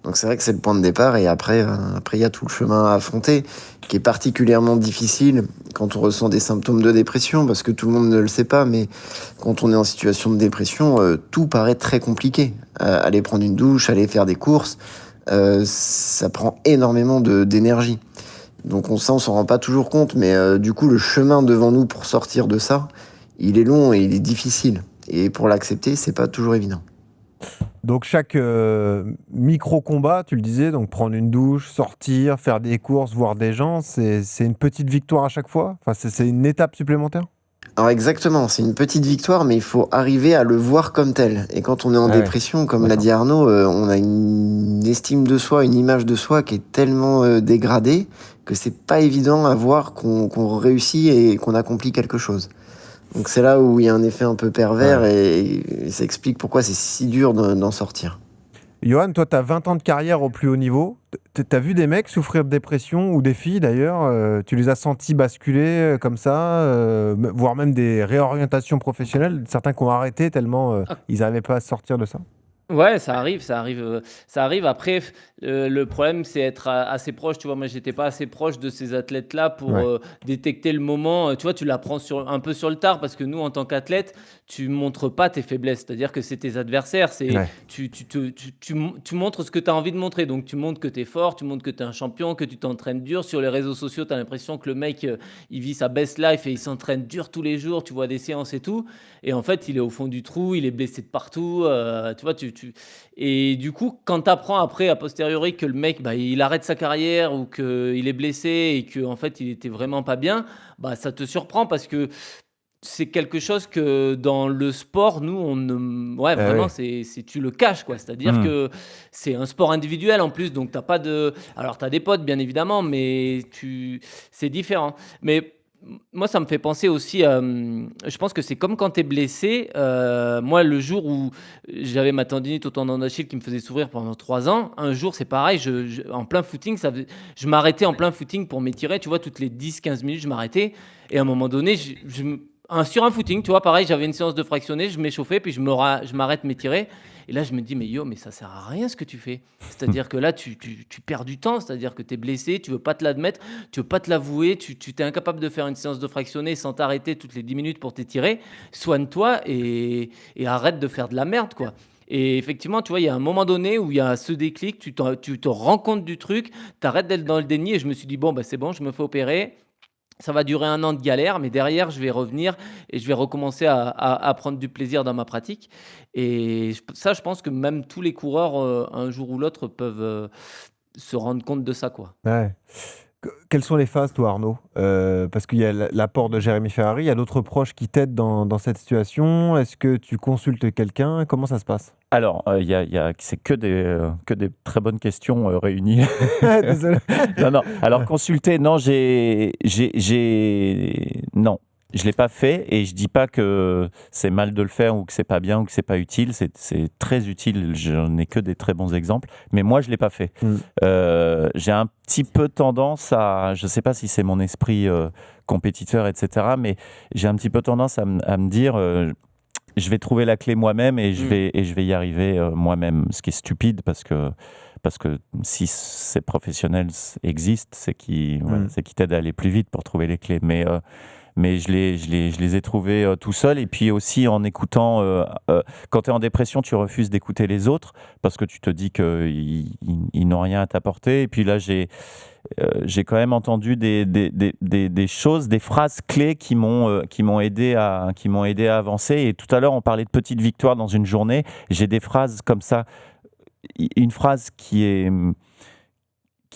Donc c'est vrai que c'est le point de départ, et après il y a tout le chemin à affronter, qui est particulièrement difficile quand on ressent des symptômes de dépression, parce que tout le monde ne le sait pas, mais quand on est en situation de dépression, tout paraît très compliqué. Aller prendre une douche, aller faire des courses, ça prend énormément d'énergie. Donc on s'en rend pas toujours compte, mais du coup le chemin devant nous pour sortir de ça, il est long et il est difficile. Et pour l'accepter, c'est pas toujours évident. Donc chaque micro-combat, tu le disais, donc prendre une douche, sortir, faire des courses, voir des gens, c'est une petite victoire à chaque fois ? Enfin, c'est une étape supplémentaire ? Alors exactement, c'est une petite victoire, mais il faut arriver à le voir comme tel. Et quand on est en dépression, comme l'a dit Arnaud, on a une estime de soi, une image de soi qui est tellement dégradée que c'est pas évident à voir qu'on réussit et qu'on accomplit quelque chose. Donc c'est là où il y a un effet un peu pervers, et ça explique pourquoi c'est si dur d'en sortir. Johan, toi, tu as 20 ans de carrière au plus haut niveau. Tu as vu des mecs souffrir de dépression, ou des filles d'ailleurs, tu les as sentis basculer comme ça, voire même des réorientations professionnelles, certains qui ont arrêté tellement ils n'arrivaient pas à sortir de ça ? Ouais, ça arrive. Après, le problème, c'est être assez proche. Tu vois, moi, j'étais pas assez proche de ces athlètes-là pour Ouais. détecter le moment. Tu vois, tu l'apprends un peu sur le tard parce que nous, en tant qu'athlète, tu montres pas tes faiblesses. C'est-à-dire que c'est tes adversaires. Ouais. Tu montres ce que tu as envie de montrer. Donc, tu montres que tu es fort, tu montres que tu es un champion, que tu t'entraînes dur. Sur les réseaux sociaux, tu as l'impression que le mec, il vit sa best life et il s'entraîne dur tous les jours. Tu vois des séances et tout. Et en fait, il est au fond du trou, il est blessé de partout. Tu vois, et du coup, quand tu apprends après, a posteriori, que le mec, bah, il arrête sa carrière ou qu'il est blessé et qu'en fait, il était vraiment pas bien, bah, ça te surprend parce que c'est quelque chose que dans le sport, nous, on ne. Ouais, vraiment, Ouais. tu le caches, quoi. C'est-à-dire Mm. que c'est un sport individuel en plus, donc t'as pas de. Alors, tu as des potes, bien évidemment, mais c'est différent. Mais moi, ça me fait penser aussi. Je pense que c'est comme quand tu es blessé. Moi, le jour où j'avais ma tendinite au tendon d'Achille qui me faisait souffrir pendant 3 ans, un jour, c'est pareil. En plein footing, je m'arrêtais en plein footing pour m'étirer. Tu vois, toutes les 10-15 minutes, je m'arrêtais. Et à un moment donné, sur un footing, tu vois, pareil, j'avais une séance de fractionné, je m'échauffais, puis je m'arrête m'étirer. Et là, je me dis, mais ça sert à rien ce que tu fais. C'est-à-dire que là, tu perds du temps, c'est-à-dire que tu es blessé, tu veux pas te l'admettre, tu veux pas te l'avouer, tu t'es incapable de faire une séance de fractionné sans t'arrêter toutes les 10 minutes pour t'étirer. Soigne-toi et arrête de faire de la merde, quoi. Et effectivement, tu vois, il y a un moment donné où il y a ce déclic, tu te rends compte du truc, tu arrêtes d'être dans le déni. Et je me suis dit, bon, bah, c'est bon, je me fais opérer. Ça va durer 1 an de galère, mais derrière, je vais revenir et je vais recommencer à prendre du plaisir dans ma pratique. Et ça, je pense que même tous les coureurs, un jour ou l'autre, peuvent se rendre compte de ça, quoi. Ouais. Quelles sont les phases, toi, Arnaud? Parce qu'il y a l'apport de Jérémy Ferrari, il y a d'autres proches qui t'aident dans cette situation. Est-ce que tu consultes quelqu'un? Comment ça se passe? Alors, c'est que des très bonnes questions réunies. Désolé. Non. Alors, consulter, non, non, je l'ai pas fait et je dis pas que c'est mal de le faire ou que c'est pas bien ou que c'est pas utile. C'est très utile. Je n'ai que des très bons exemples, mais moi, je l'ai pas fait. J'ai un petit peu tendance à, je sais pas si c'est mon esprit compétiteur, etc., mais j'ai un petit peu tendance à me dire. Je vais trouver la clé moi-même et je vais y arriver moi-même. Ce qui est stupide parce que si ces professionnels existent, c'est qu'ils t'aident à aller plus vite pour trouver les clés. Mais je les ai trouvés tout seul. Et puis aussi en écoutant, quand tu es en dépression, tu refuses d'écouter les autres parce que tu te dis qu'ils n'ont rien à t'apporter. Et puis là, j'ai quand même entendu des choses, des phrases clés qui m'ont aidé à avancer. Et tout à l'heure, on parlait de petites victoires dans une journée. J'ai des phrases comme ça. Une phrase qui est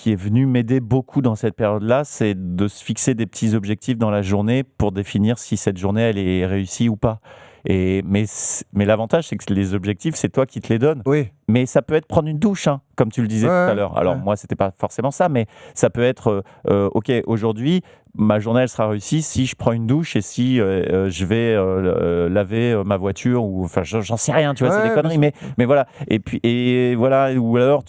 venue m'aider beaucoup dans cette période-là, c'est de se fixer des petits objectifs dans la journée pour définir si cette journée elle est réussie ou pas. Mais l'avantage, c'est que les objectifs, c'est toi qui te les donnes. Oui. Mais ça peut être prendre une douche, hein, comme tu le disais tout à l'heure. Alors moi, c'était pas forcément ça, mais ça peut être, ok, aujourd'hui, ma journée, elle sera réussie si je prends une douche et si je vais laver ma voiture ou, enfin, j'en sais rien, tu vois, c'est des conneries. Mais voilà. Et voilà, ou alors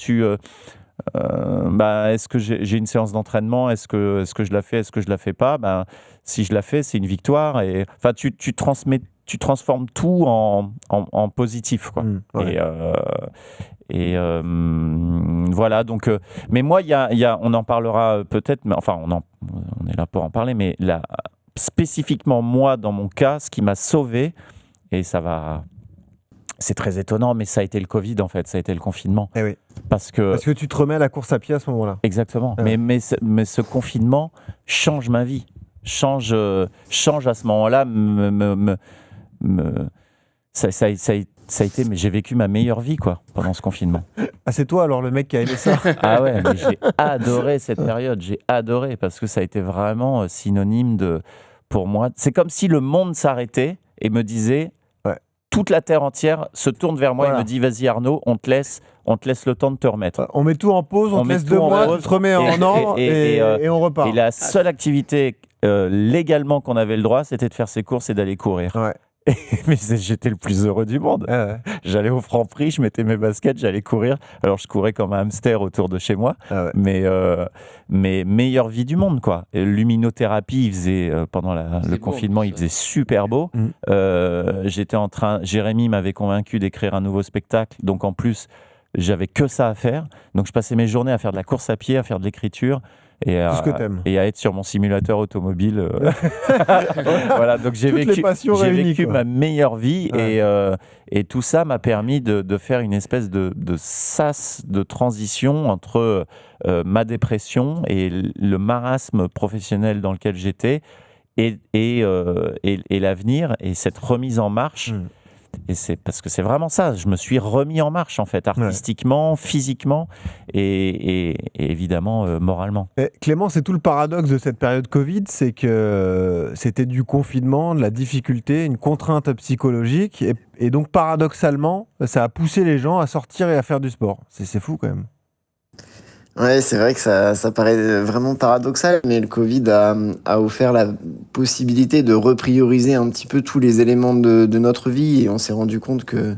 est-ce que j'ai une séance d'entraînement? Est-ce que je la fais? Est-ce que je la fais pas? Si je la fais, c'est une victoire. Et enfin, tu transformes tout en positif, quoi. Ouais. Voilà. Donc, mais moi, on en parlera peut-être. Mais enfin, on est là pour en parler. Mais là, spécifiquement moi, dans mon cas, ce qui m'a sauvé, et ça va. C'est très étonnant, mais ça a été le Covid, en fait. Ça a été le confinement. Eh oui. Parce que tu te remets à la course à pied à ce moment-là. Exactement. Ouais. Mais ce confinement change ma vie. Change à ce moment-là. Ça a été, mais j'ai vécu ma meilleure vie, quoi, pendant ce confinement. Ah, c'est toi alors le mec qui a aimé ça? Ah ouais, mais j'ai adoré cette période. J'ai adoré parce que ça a été vraiment synonyme de, pour moi, c'est comme si le monde s'arrêtait et me disait. Toute la terre entière se tourne vers moi et me dit, vas-y Arnaud, on te laisse le temps de te remettre. On met tout en pause, on te laisse 2 mois, tu te remets en an et on repart. Et la seule activité légalement qu'on avait le droit, c'était de faire ses courses et d'aller courir. Ouais. Mais j'étais le plus heureux du monde. Ah ouais. J'allais au Franprix, je mettais mes baskets, j'allais courir. Alors je courais comme un hamster autour de chez moi, Ah ouais. mais meilleure vie du monde, quoi. Et luminothérapie, il faisait pendant C'est le beau, confinement, il ça. faisait super beau. Jérémy m'avait convaincu d'écrire un nouveau spectacle, donc en plus j'avais que ça à faire. Donc je passais mes journées à faire de la course à pied, à faire de l'écriture. Et Tout ce que t'aimes. et à être sur mon simulateur automobile. Voilà, donc j'ai Toutes les passions réunies, vécu quoi. ma meilleure vie Ouais. et tout ça m'a permis de faire une espèce de sas de transition entre ma dépression et le marasme professionnel dans lequel j'étais et l'avenir et cette remise en marche. Et c'est parce que c'est vraiment ça. Je me suis remis en marche, en fait, artistiquement, physiquement et évidemment moralement. Et Clément, c'est tout le paradoxe de cette période Covid, c'est que c'était du confinement, de la difficulté, une contrainte psychologique, et donc paradoxalement, ça a poussé les gens à sortir et à faire du sport. C'est fou quand même. Ouais, c'est vrai que ça paraît vraiment paradoxal, mais le Covid a offert la possibilité de reprioriser un petit peu tous les éléments de notre vie, et on s'est rendu compte que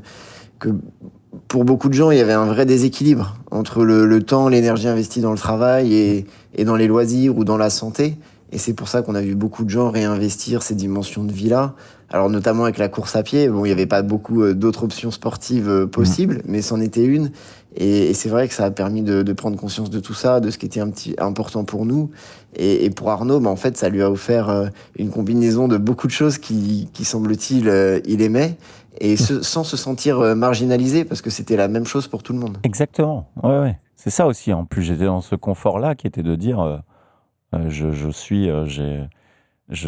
pour beaucoup de gens, il y avait un vrai déséquilibre entre le temps, l'énergie investie dans le travail et dans les loisirs ou dans la santé. Et c'est pour ça qu'on a vu beaucoup de gens réinvestir ces dimensions de vie-là. Alors notamment avec la course à pied, bon, il n'y avait pas beaucoup d'autres options sportives possibles, mais c'en était une. Et c'est vrai que ça a permis de prendre conscience de tout ça, de ce qui était important pour nous. Et pour Arnaud, en fait, ça lui a offert une combinaison de beaucoup de choses qui semble-t-il, il aimait. Et sans se sentir marginalisé, parce que c'était la même chose pour tout le monde. Exactement. Ouais. C'est ça aussi. En plus, j'étais dans ce confort-là qui était de dire je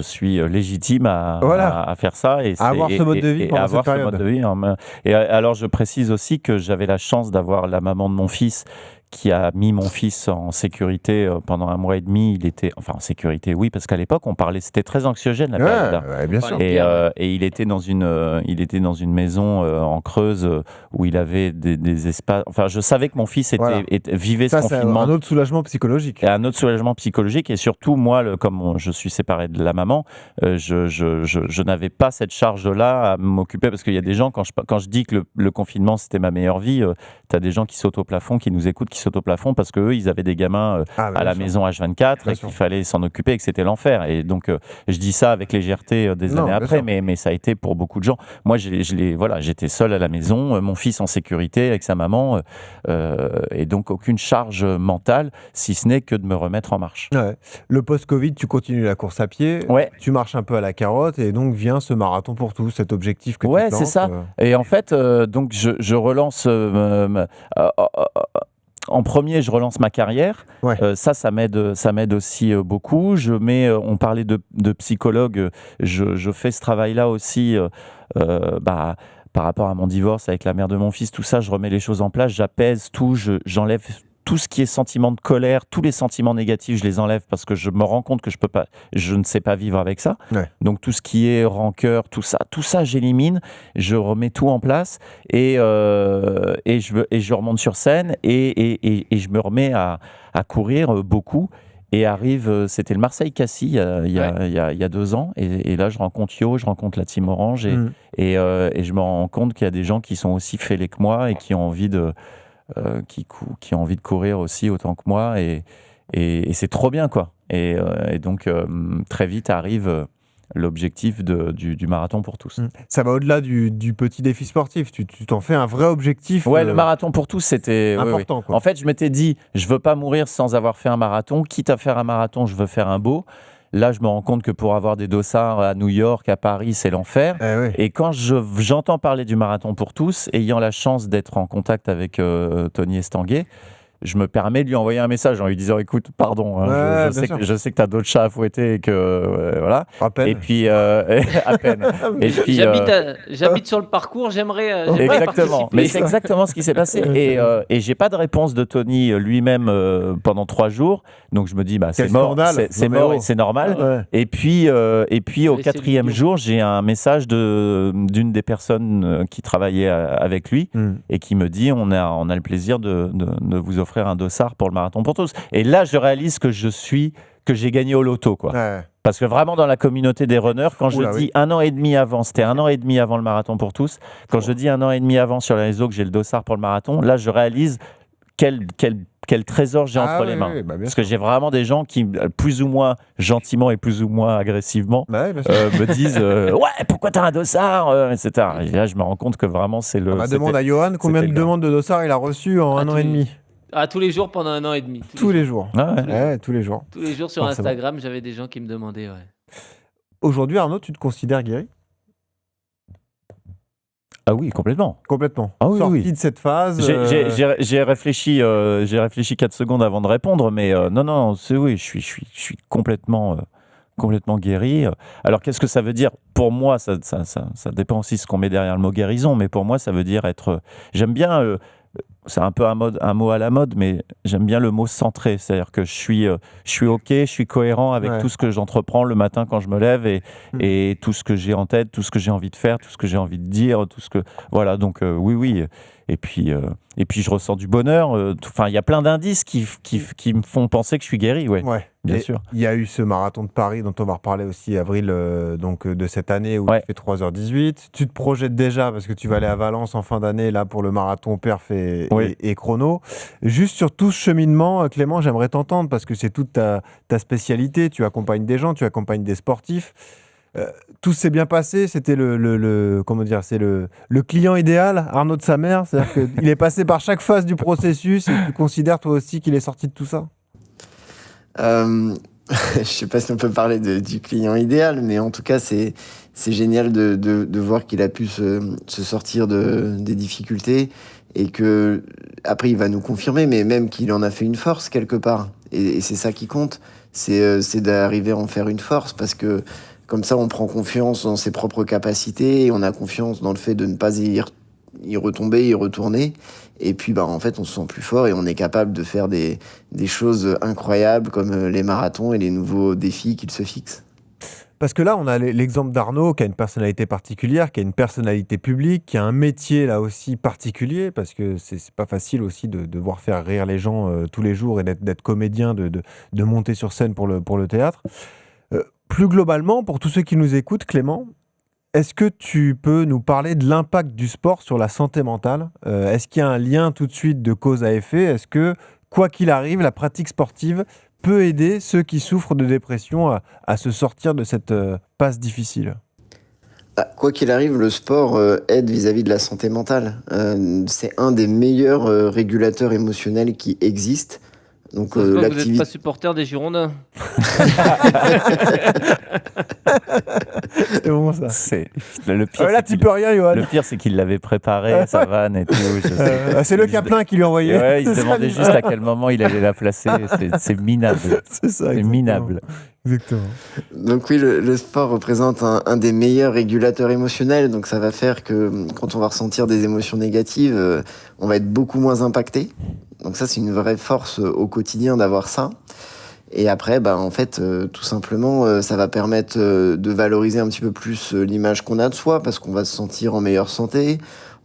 suis légitime à faire ça et à avoir ce mode de vie pendant cette période. Et alors, je précise aussi que j'avais la chance d'avoir la maman de mon fils qui a mis mon fils en sécurité pendant 1 mois et demi. Il était, enfin en sécurité, oui, parce qu'à l'époque, on parlait, c'était très anxiogène la période. Ouais, bien sûr. Et il était dans une maison en Creuse où il avait des espaces. Enfin, je savais que mon fils vivait ce confinement. C'est un autre soulagement psychologique. Et un autre soulagement psychologique. Et surtout, moi, comme je suis séparé de la maman, je n'avais pas cette charge-là à m'occuper parce qu'il y a des gens, quand je dis que le confinement c'était ma meilleure vie, tu as des gens qui sautent au plafond, qui nous écoutent, qui sautent au plafond parce qu'eux, ils avaient des gamins à la maison H24 et qu'il fallait s'en occuper et que c'était l'enfer. Et donc, je dis ça avec légèreté des années après, mais ça a été pour beaucoup de gens. Moi, j'étais seul à la maison, mon fils en sécurité avec sa maman, et donc aucune charge mentale, si ce n'est que de me remettre en marche. Ouais. Le post-Covid, tu continues la course à pied, tu marches un peu à la carotte, et donc vient ce marathon pour tous, cet objectif que tu te lances. C'est ça. Et en fait, donc je relance... en premier, je relance ma carrière. Ça m'aide aussi beaucoup. On parlait de psychologue. Je fais ce travail-là aussi. Par rapport à mon divorce avec la mère de mon fils, tout ça, je remets les choses en place, j'apaise tout, j'enlève tout ce qui est sentiment de colère, tous les sentiments négatifs, je les enlève parce que je me rends compte que je ne sais pas vivre avec ça. Donc tout ce qui est rancœur, tout ça, j'élimine, je remets tout en place et je remonte sur scène et je me remets à courir beaucoup. Et c'était le Marseille-Cassis il y a 2 ans. Et là, je rencontre Yo, je rencontre la Team Orange et je me rends compte qu'il y a des gens qui sont aussi fêlés que moi et qui ont envie de courir aussi autant que moi et c'est trop bien, quoi. Et donc très vite arrive l'objectif du marathon pour tous. Ça va au-delà du petit défi sportif, tu t'en fais un vrai objectif. Le marathon pour tous, c'était important. Quoi. En fait, je m'étais dit, je veux pas mourir sans avoir fait un marathon, quitte à faire un marathon, je veux faire un beau. Là, je me rends compte que pour avoir des dossards à New York, à Paris, c'est l'enfer. Et quand j'entends parler du marathon pour tous, ayant la chance d'être en contact avec Tony Estanguet, je me permets de lui envoyer un message en lui disant écoute, pardon, je sais que tu as d'autres chats à fouetter et que voilà. À peine. Et puis à peine. Et puis j'habite sur le parcours, j'aimerais exactement. participer. Mais c'est exactement ce qui s'est passé. Et j'ai pas de réponse de Tony lui-même pendant 3 jours. Donc je me dis c'est mort, c'est mort et c'est normal. Et puis au 4e jour, j'ai un message d'une des personnes qui travaillait avec lui et qui me dit on a le plaisir de vous offrir un dossard pour le marathon pour tous. Et là, je réalise que j'ai gagné au loto, quoi. Parce que vraiment, dans la communauté des runners, quand je Oula, dis oui. 1 an et demi avant, c'était 1 an et demi avant le marathon pour tous. Quand je dis 1 an et demi avant sur les réseaux que j'ai le dossard pour le marathon, là, je réalise quel trésor j'ai entre les mains. Bah, bien Parce sûr. que j'ai vraiment des gens qui, plus ou moins gentiment et plus ou moins agressivement, Bah oui, bien sûr. me disent ouais, pourquoi t'as un dossard etc. Et là, je me rends compte que vraiment, c'est le. On demande à Johan combien de c'était le demandes de dossard il a reçu en Ah, un an et demi. tous les jours pendant 1 an et demi. Tous les jours. Ah ouais. Ouais, tous les jours. Tous les jours sur Forcément. Instagram, j'avais des gens qui me demandaient. Ouais. Aujourd'hui, Arnaud, tu te considères guéri? Ah oui, complètement. Complètement. Ah oui, Sorti oui. de cette phase. J'ai réfléchi 4 secondes avant de répondre, mais non, c'est oui, je suis complètement guéri. Alors, qu'est-ce que ça veut dire? Pour moi, ça dépend aussi de ce qu'on met derrière le mot guérison, mais pour moi, ça veut dire être... J'aime bien... c'est un peu un mot à la mode, mais j'aime bien le mot centré. C'est-à-dire que je suis OK, je suis cohérent avec tout ce que j'entreprends le matin quand je me lève et tout ce que j'ai en tête, tout ce que j'ai envie de faire, tout ce que j'ai envie de dire, tout ce que... Voilà, donc oui. Et puis je ressens du bonheur. Enfin, il y a plein d'indices qui me font penser que je suis guéri, ouais. Bien sûr. Il y a eu ce marathon de Paris dont on va reparler aussi avril de cette année où tu fais 3h18. Tu te projettes déjà parce que tu vas aller à Valence en fin d'année là pour le marathon perf et chrono. Juste sur tout ce cheminement, Clément, j'aimerais t'entendre parce que c'est toute ta spécialité. Tu accompagnes des gens, tu accompagnes des sportifs. Tout s'est bien passé, c'était comment dire, c'est le client idéal, Arnaud de sa mère, c'est-à-dire qu'il est passé par chaque phase du processus et tu considères toi aussi qu'il est sorti de tout ça? Je sais pas si on peut parler du client idéal, mais en tout cas, c'est génial de voir qu'il a pu se sortir des difficultés et que après il va nous confirmer, mais même qu'il en a fait une force quelque part. Et c'est ça qui compte, c'est d'arriver à en faire une force parce que comme ça, on prend confiance dans ses propres capacités et on a confiance dans le fait de ne pas y retomber, y retourner. Et puis, en fait, on se sent plus fort et on est capable de faire des choses incroyables comme les marathons et les nouveaux défis qu'il se fixe. Parce que là, on a l'exemple d'Arnaud qui a une personnalité particulière, qui a une personnalité publique, qui a un métier là aussi particulier, parce que c'est pas facile aussi de devoir faire rire les gens tous les jours et d'être comédien, de monter sur scène pour le théâtre. Plus globalement, pour tous ceux qui nous écoutent, Clément, est-ce que tu peux nous parler de l'impact du sport sur la santé mentale? Est-ce qu'il y a un lien tout de suite de cause à effet? Est-ce que, quoi qu'il arrive, la pratique sportive peut aider ceux qui souffrent de dépression à se sortir de cette passe difficile? Quoi qu'il arrive, le sport aide vis-à-vis de la santé mentale. C'est un des meilleurs régulateurs émotionnels qui existent. Donc, Vous n'êtes pas supporter des Girondins? C'est bon ça. C'est le pire. Là, tu peux rien, Johan. Le pire, c'est qu'il l'avait préparé, sa vanne et tout. C'est le Caplin qui lui a envoyé. Ouais, il se demandait juste à quel moment il allait la placer. C'est minable. C'est ça. C'est minable. Exactement. Donc oui, le sport représente un des meilleurs régulateurs émotionnels. Donc ça va faire que quand on va ressentir des émotions négatives, on va être beaucoup moins impacté. Donc ça, c'est une vraie force au quotidien d'avoir ça. Et après, en fait, tout simplement, ça va permettre de valoriser un petit peu plus l'image qu'on a de soi parce qu'on va se sentir en meilleure santé.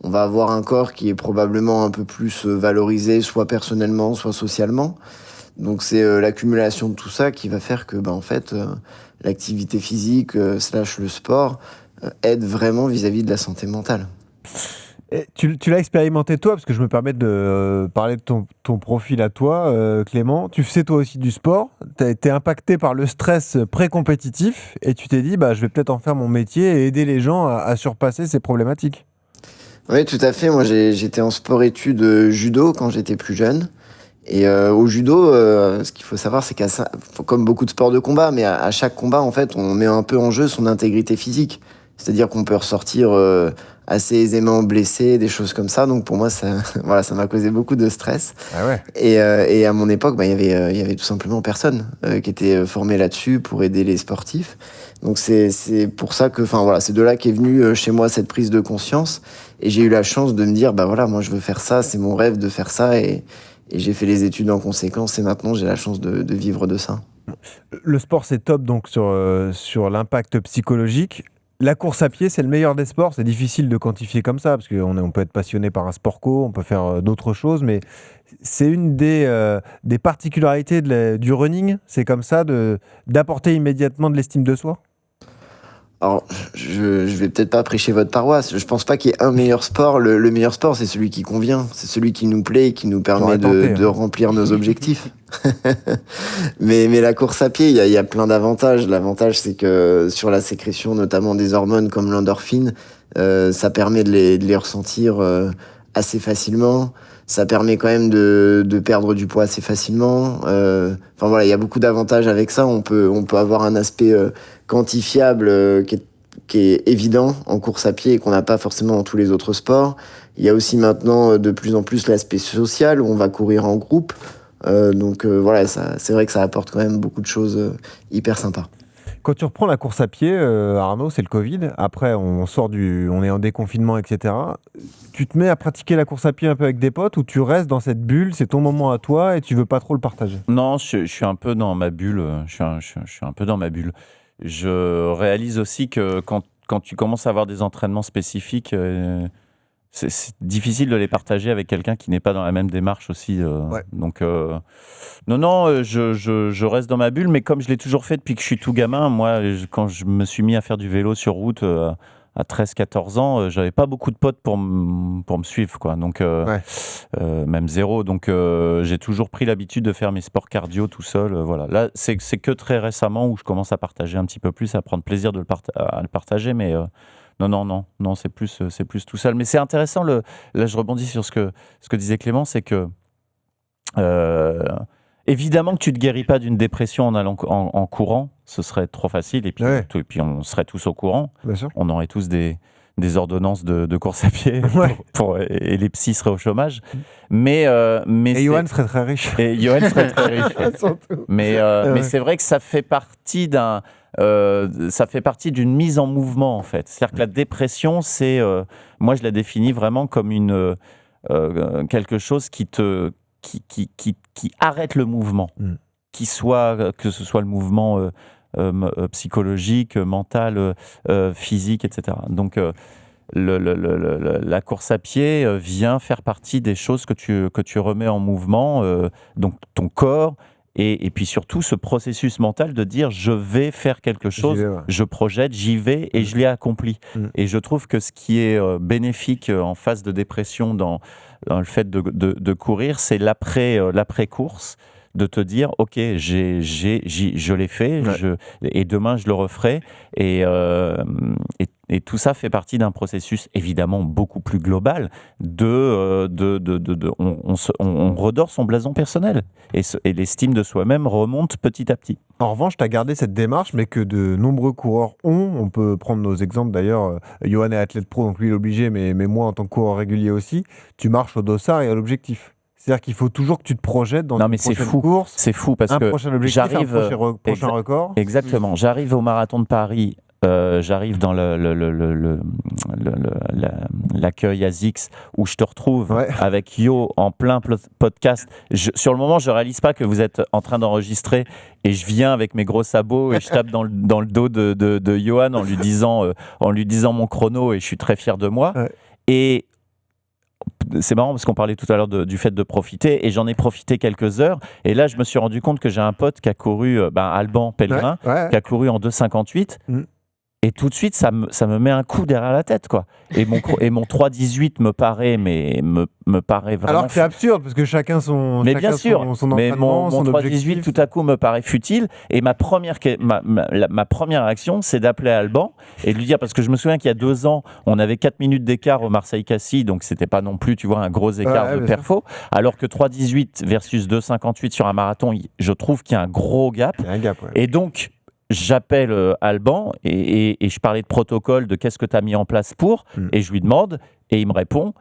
On va avoir un corps qui est probablement un peu plus valorisé, soit personnellement, soit socialement. Donc c'est l'accumulation de tout ça qui va faire que, en fait, l'activité physique / le sport aide vraiment vis-à-vis de la santé mentale. Et tu l'as expérimenté toi, parce que je me permets de parler de ton profil à toi, Clément. Tu fais toi aussi du sport, tu as été impacté par le stress pré-compétitif et tu t'es dit, je vais peut-être en faire mon métier et aider les gens à surpasser ces problématiques. Oui, tout à fait. Moi, j'étais en sport-études judo quand j'étais plus jeune. Et au judo, ce qu'il faut savoir, c'est comme beaucoup de sports de combat, mais à chaque combat, en fait, on met un peu en jeu son intégrité physique. C'est-à-dire qu'on peut ressortir assez aisément blessé, des choses comme ça. Donc pour moi, ça m'a causé beaucoup de stress. Ah ouais. Et à mon époque, il y avait tout simplement personne qui était formé là-dessus pour aider les sportifs. Donc c'est pour ça que, c'est de là qu'est venue chez moi cette prise de conscience. Et j'ai eu la chance de me dire, moi je veux faire ça, c'est mon rêve de faire ça. Et j'ai fait les études en conséquence. Et maintenant, j'ai la chance de vivre de ça. Le sport, c'est top donc sur l'impact psychologique. La course à pied, c'est le meilleur des sports. C'est difficile de quantifier comme ça, parce qu'on peut être passionné par un sport co, on peut faire d'autres choses, mais c'est une des particularités du running. C'est comme ça, d'apporter immédiatement de l'estime de soi. Alors, je vais peut-être pas prêcher votre paroisse. Je pense pas qu'il y ait un meilleur sport. Le meilleur sport, c'est celui qui convient. C'est celui qui nous plaît et qui nous permet de remplir nos objectifs. mais la course à pied, il y a plein d'avantages. L'avantage, c'est que sur la sécrétion, notamment des hormones comme l'endorphine, ça permet de les ressentir assez facilement. Ça permet quand même de perdre du poids assez facilement. Enfin voilà, il y a beaucoup d'avantages avec ça. On peut avoir un aspect quantifiable qui est évident en course à pied et qu'on n'a pas forcément dans tous les autres sports. Il y a aussi maintenant de plus en plus l'aspect social où on va courir en groupe. Voilà, c'est vrai que ça apporte quand même beaucoup de choses hyper sympas. Quand tu reprends la course à pied, Arnaud, c'est le Covid. Après, on est en déconfinement, etc. Tu te mets à pratiquer la course à pied un peu avec des potes ou tu restes dans cette bulle, c'est ton moment à toi et tu veux pas trop le partager? Non, je suis un peu dans ma bulle. Je suis un peu dans ma bulle. Je réalise aussi que quand tu commences à avoir des entraînements spécifiques, c'est difficile de les partager avec quelqu'un qui n'est pas dans la même démarche aussi. Ouais. Donc, non, je reste dans ma bulle, mais comme je l'ai toujours fait depuis que je suis tout gamin, moi, quand je me suis mis à faire du vélo sur route à 13-14 ans, j'avais pas beaucoup de potes pour me suivre, quoi. Donc, même zéro. Donc, j'ai toujours pris l'habitude de faire mes sports cardio tout seul. Voilà. Là, c'est que très récemment où je commence à partager un petit peu plus, à prendre plaisir à le partager, mais non, c'est plus tout seul. Mais c'est intéressant. Là, je rebondis sur ce que disait Clément, c'est que évidemment que tu te guéris pas d'une dépression en allant en courant, ce serait trop facile. Et puis on serait tous au courant. Bien sûr. On aurait tous des ordonnances de course à pied et les psys seraient au chômage. Mais Johan serait très riche. Et Johan serait très riche. Mais c'est vrai que ça fait partie d'une mise en mouvement, en fait. C'est-à-dire que la dépression, moi je la définis vraiment comme quelque chose qui arrête le mouvement, que ce soit le mouvement psychologique, mental, physique, etc. Donc la course à pied vient faire partie des choses que tu remets en mouvement, donc ton corps, et puis surtout ce processus mental de dire je vais faire quelque chose, je projette, j'y vais et je l'ai accompli. Et je trouve que ce qui est bénéfique en phase de dépression dans le fait de courir, c'est l'après-course, de te dire ok, je l'ai fait, et demain je le referai, et tout ça fait partie d'un processus évidemment beaucoup plus global on redore son blason personnel et l'estime de soi-même remonte petit à petit. En revanche, tu as gardé cette démarche, mais que de nombreux coureurs ont. On peut prendre nos exemples d'ailleurs. Johan est athlète pro, donc lui il est obligé, mais moi en tant que coureur régulier aussi, tu marches au dossard et à l'objectif. C'est-à-dire qu'il faut toujours que tu te projettes dans une prochaine course. C'est fou parce que prochain objectif, un prochain record. Exactement. J'arrive au marathon de Paris. J'arrive dans l'accueil ASICS où je te retrouve avec Yo en plein podcast. Sur le moment, je réalise pas que vous êtes en train d'enregistrer et je viens avec mes gros sabots et je tape dans le dos de Johan en lui disant mon chrono, et je suis très fier de moi. Et c'est marrant parce qu'on parlait tout à l'heure du fait de profiter, et j'en ai profité quelques heures, et là je me suis rendu compte que j'ai un pote qui a couru Alban Pellegrin, qui a couru en 2,58. Et tout de suite, ça me met un coup derrière la tête, quoi. Et mon 3,18 me paraît vraiment... Alors que c'est absurde, parce que chacun son entraînement, son 3,18 tout à coup me paraît futile. Et ma première action, c'est d'appeler Alban et de lui dire, parce que je me souviens qu'il y a 2 ans, on avait 4 minutes d'écart au Marseille-Cassis, donc c'était pas non plus, tu vois, un gros écart de perfo. Alors que 3,18 versus 2,58 sur un marathon, je trouve qu'il y a un gros gap. Il y a un gap, Et donc... j'appelle Alban et je parlais de protocole, de qu'est-ce que tu as mis en place pour, et je lui demande, et il me répond,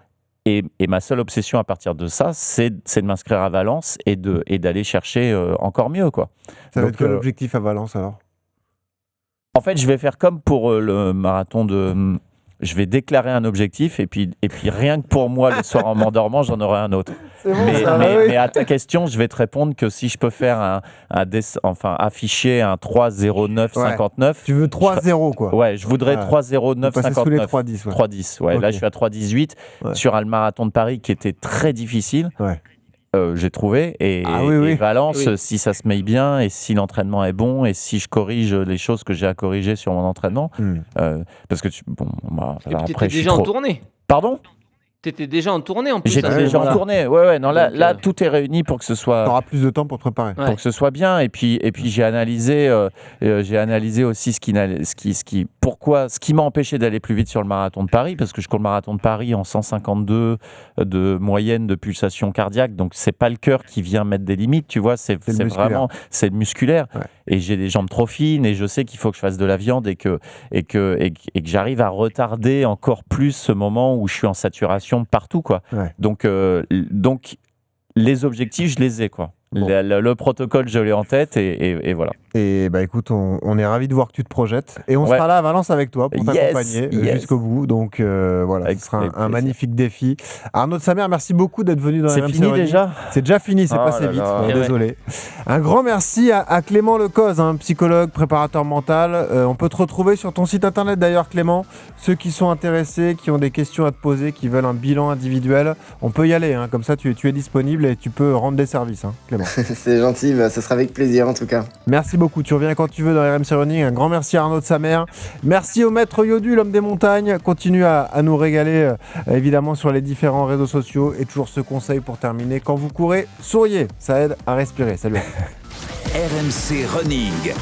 et ma seule obsession à partir de ça, c'est de m'inscrire à Valence et d'aller chercher encore mieux, quoi. Ça va être quel l'objectif à Valence alors? En fait, je vais faire comme pour le marathon de... je vais déclarer un objectif et puis rien que pour moi, le soir en m'endormant, j'en aurai un autre. C'est bon, ça, oui. Mais à ta question, je vais te répondre que si je peux faire afficher un 3,09,59. Tu veux 3,0 quoi. Ouais, je voudrais 3,09,59. Sous les 3,10. 3,10. Ouais. Okay. Là, je suis à 3,18 sur un marathon de Paris qui était très difficile. Ouais. J'ai trouvé et Valence, si ça se met bien et si l'entraînement est bon et si je corrige les choses que j'ai à corriger sur mon entraînement, parce que après je suis déjà en tournée. Pardon ? T'étais déjà en tournée en plus. J'étais déjà en tournée. Ouais. Non, là, tout est réuni pour que ce soit. T'auras plus de temps pour te préparer. Pour que ce soit bien. Et puis j'ai analysé aussi ce qui m'a empêché d'aller plus vite sur le marathon de Paris, parce que je cours le marathon de Paris en 152 de moyenne de pulsation cardiaque. Donc c'est pas le cœur qui vient mettre des limites, tu vois. C'est vraiment le musculaire. Ouais. Et j'ai des jambes trop fines et je sais qu'il faut que je fasse de la viande et que j'arrive à retarder encore plus ce moment où je suis en saturation partout, quoi. Ouais. Donc les objectifs, je les ai, quoi. Bon. Le protocole, je l'ai en tête et voilà. Et écoute, on est ravis de voir que tu te projettes. Et on sera là à Valence avec toi pour t'accompagner jusqu'au bout. Donc voilà, ce sera un magnifique défi. Arnaud de Samer, merci beaucoup d'être venu dans la RMC. C'est fini déjà ? C'est déjà fini, c'est passé vite. Désolé. Un grand merci à Clément Lecoz, psychologue, préparateur mental. On peut te retrouver sur ton site internet d'ailleurs, Clément. Ceux qui sont intéressés, qui ont des questions à te poser, qui veulent un bilan individuel, on peut y aller. Comme ça, tu es disponible et tu peux rendre des services, Clément. C'est gentil, ce sera avec plaisir en tout cas. Merci beaucoup, tu reviens quand tu veux dans RMC Running. Un grand merci à Arnaud de Samer. Merci au maître Yodu, l'homme des montagnes. Continue à nous régaler évidemment sur les différents réseaux sociaux. Et toujours ce conseil pour terminer, quand vous courez, souriez, ça aide à respirer. Salut. RMC Running.